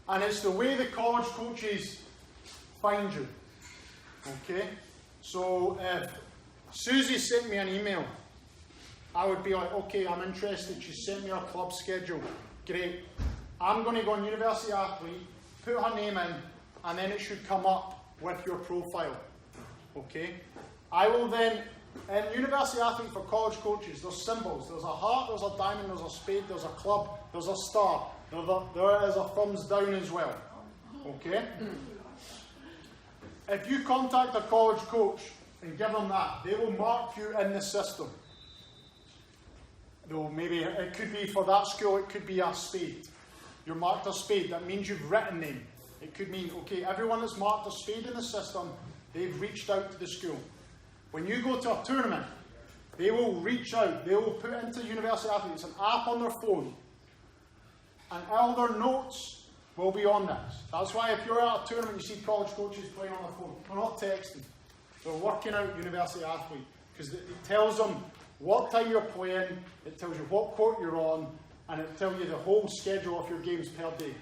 And it's the way the college coaches find you. Okay? So if Susie sent me an email, I would be like, okay, I'm interested. She sent me her club schedule. Great. I'm going to go on University Athlete, put her name in, and then it should come up with your profile. Okay? I will then, in University Athlete for college coaches, there's symbols. There's a heart, there's a diamond, there's a spade, there's a club, there's a star. There is a thumbs down as well. Okay? If you contact a college coach and give them that, they will mark you in the system. Though maybe it could be for that school, it could be a spade. You're marked a spade. That means you've written them. It could mean, okay, everyone that's marked a spade in the system, they've reached out to the school. When you go to a tournament, they will reach out. They will put into University Athletes an app on their phone. And all their notes will be on this. That's why if you're at a tournament, you see college coaches playing on their phone. They're not texting. They're working out University Athlete. Because it tells them what time you're playing, it tells you what court you're on, and it tells you the whole schedule of your games per day.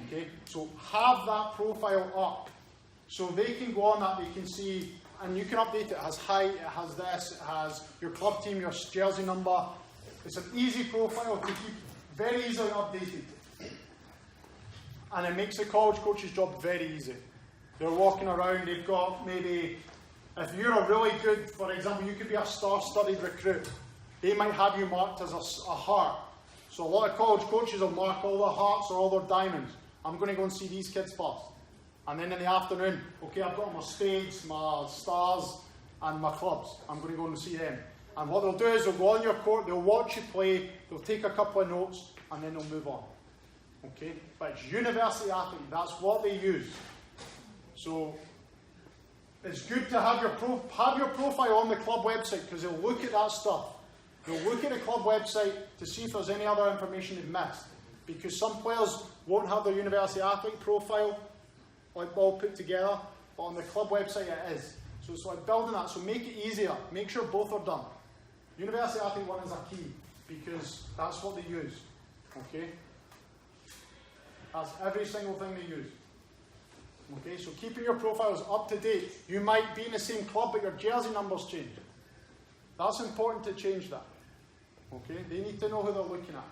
Okay? So have that profile up. So they can go on that, they can see, and you can update it. It has height, it has this, it has your club team, your jersey number. It's an easy profile to keep very easily updated. And it makes the college coach's job very easy. They're walking around, they've got maybe, if you're a really good, for example, you could be a star-studded recruit. They might have you marked as a heart. So a lot of college coaches will mark all their hearts or all their diamonds. I'm going to go and see these kids first. And then in the afternoon, okay, I've got my spades, my stars, and my clubs. I'm going to go and see them. And what they'll do is they'll go on your court, they'll watch you play, they'll take a couple of notes, and then they'll move on. Okay? But it's University Athlete. That's what they use. So it's good to have your profile on the club website because they'll look at that stuff. They'll look at the club website to see if there's any other information they've missed. Because some players won't have their University Athlete profile like all put together, but on the club website it is. So it's like building that. So make it easier. Make sure both are done. University Athlete 1 is a key because that's what they use. Okay? That's every single thing they use. Okay, so keeping your profiles up to date. You might be in the same club, but your jersey numbers change. That's important to change that. Okay, they need to know who they're looking at.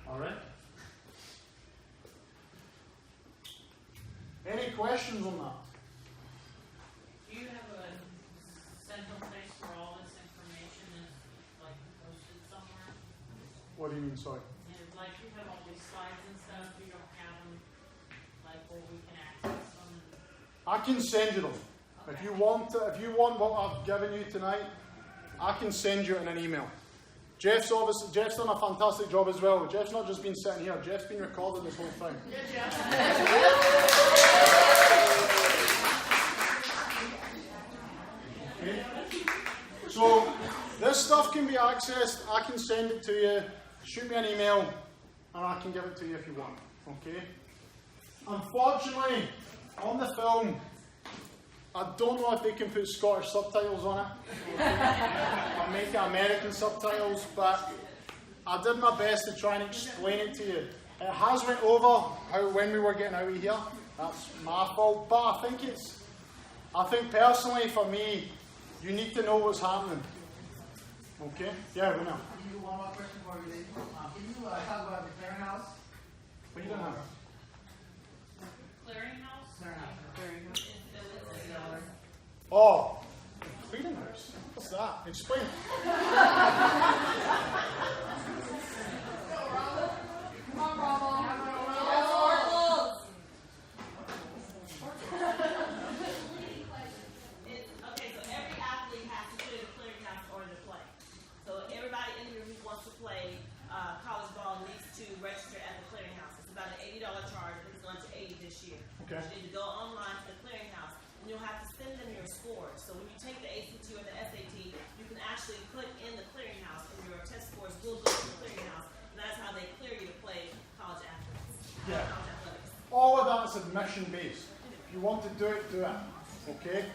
Alright? Any questions on that? Do you have a central place where all this information is like posted somewhere? What do you mean, sorry? And like you have all these slides and stuff, you don't have them like where we can access them. I can send you them. Okay. If you want what I've given you tonight, I can send you it in an email. Jeff's done a fantastic job as well. Jeff's not just been sitting here, Jeff's been recording this whole thing. Okay. So this stuff can be accessed. I can send it to you. Shoot me an email and I can give it to you if you want. Okay? Unfortunately, on the film, I don't know if they can put Scottish subtitles on it. Or make it American subtitles, but I did my best to try and explain it to you. It has went over when we were getting out of here. That's my fault. But I think personally for me, you need to know what's happening. Okay? Yeah, we know. Can you do one more question before we leave? Can you talk about the clearinghouse? What do you have? Clearinghouse? Oh, Freedom House. What's that? Explain. Come on, Rommel. Okay, so every athlete has to clear the clearinghouse in order to play. So everybody in here who wants to play college ball needs to register at the clearinghouse. It's about an $80 charge. I think it's going to $80 this year. Okay. You need to go online to the clearinghouse, and you'll have to send them your scores. So when you take the ACT or the SAT, you can actually put in the clearinghouse, and your test scores will go to the clearinghouse. And that's how they clear you to play college athletes. Yeah. College athletics. All of that's admission based. If you want to do it, do it. Okay?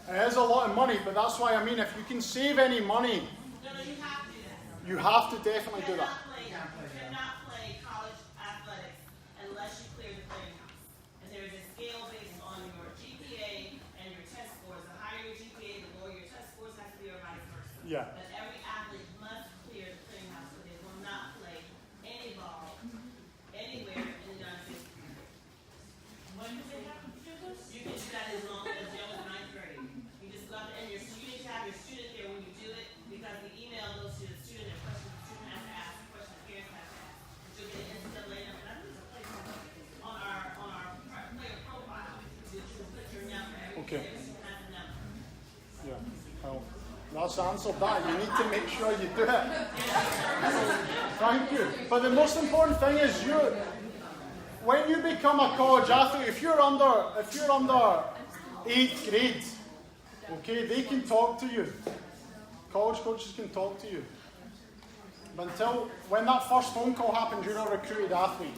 It is a lot of money, but that's why I mean, if you can save any money, No, you have to do that. you have to definitely do that. You cannot play college athletics unless you clear the clearinghouse. And there is a scale based on your GPA and your test scores. The higher your GPA, the lower your test scores have to be, or vice versa. Yeah. But every athlete must clear the clearinghouse, so they will not play any ball anywhere in the United States. When do they have to do this? You can do that as young as 9th grade. You just go out there, and you need to have your student there when you do it, because the email goes to the student and questions the student has to ask, questions the parents have to ask. But you'll get an NCAA number. And I think there's a place on our player profile to put your number. Every Okay. student has a number. Yeah. Well, that's answered that. You need to make sure you do it. Thank you. But the most important thing is when you become a college athlete, if you're under 8th grade, okay, they can talk to you. College coaches can talk to you. But when that first phone call happens, you're a recruited athlete.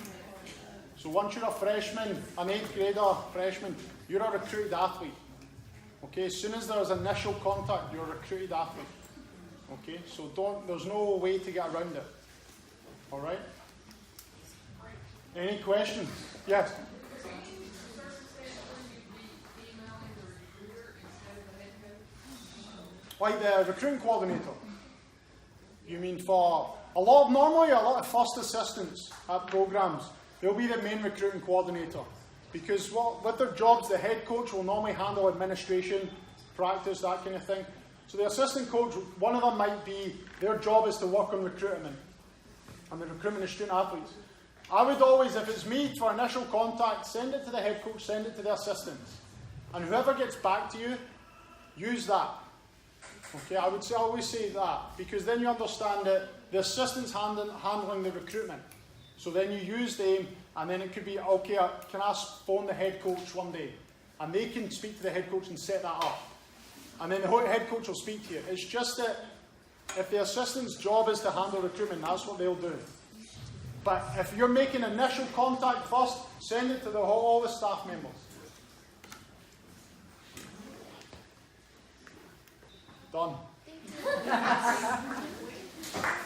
So once you're a freshman, an 8th grader, freshman, you're a recruited athlete. Okay, as soon as there's initial contact, you're a recruited athlete. Okay, so there's no way to get around it. Alright? Any questions? Yes? Like the recruiting coordinator. You mean for normally a lot of first assistants at programs, they'll be the main recruiting coordinator. Because with their jobs, the head coach will normally handle administration, practice, that kind of thing. So the assistant coach, one of them might be, their job is to work on recruitment and the recruitment of student athletes. I would always, if it's me for initial contact, send it to the head coach, send it to the assistants. And whoever gets back to you, use that. Okay, I would always say that, because then you understand that the assistant's handling the recruitment. So then you use them, and then it could be, okay, can I phone the head coach one day? And they can speak to the head coach and set that up. And then the head coach will speak to you. It's just that if the assistant's job is to handle recruitment, that's what they'll do. But if you're making initial contact first, send it to all the staff members. Done. Thank you.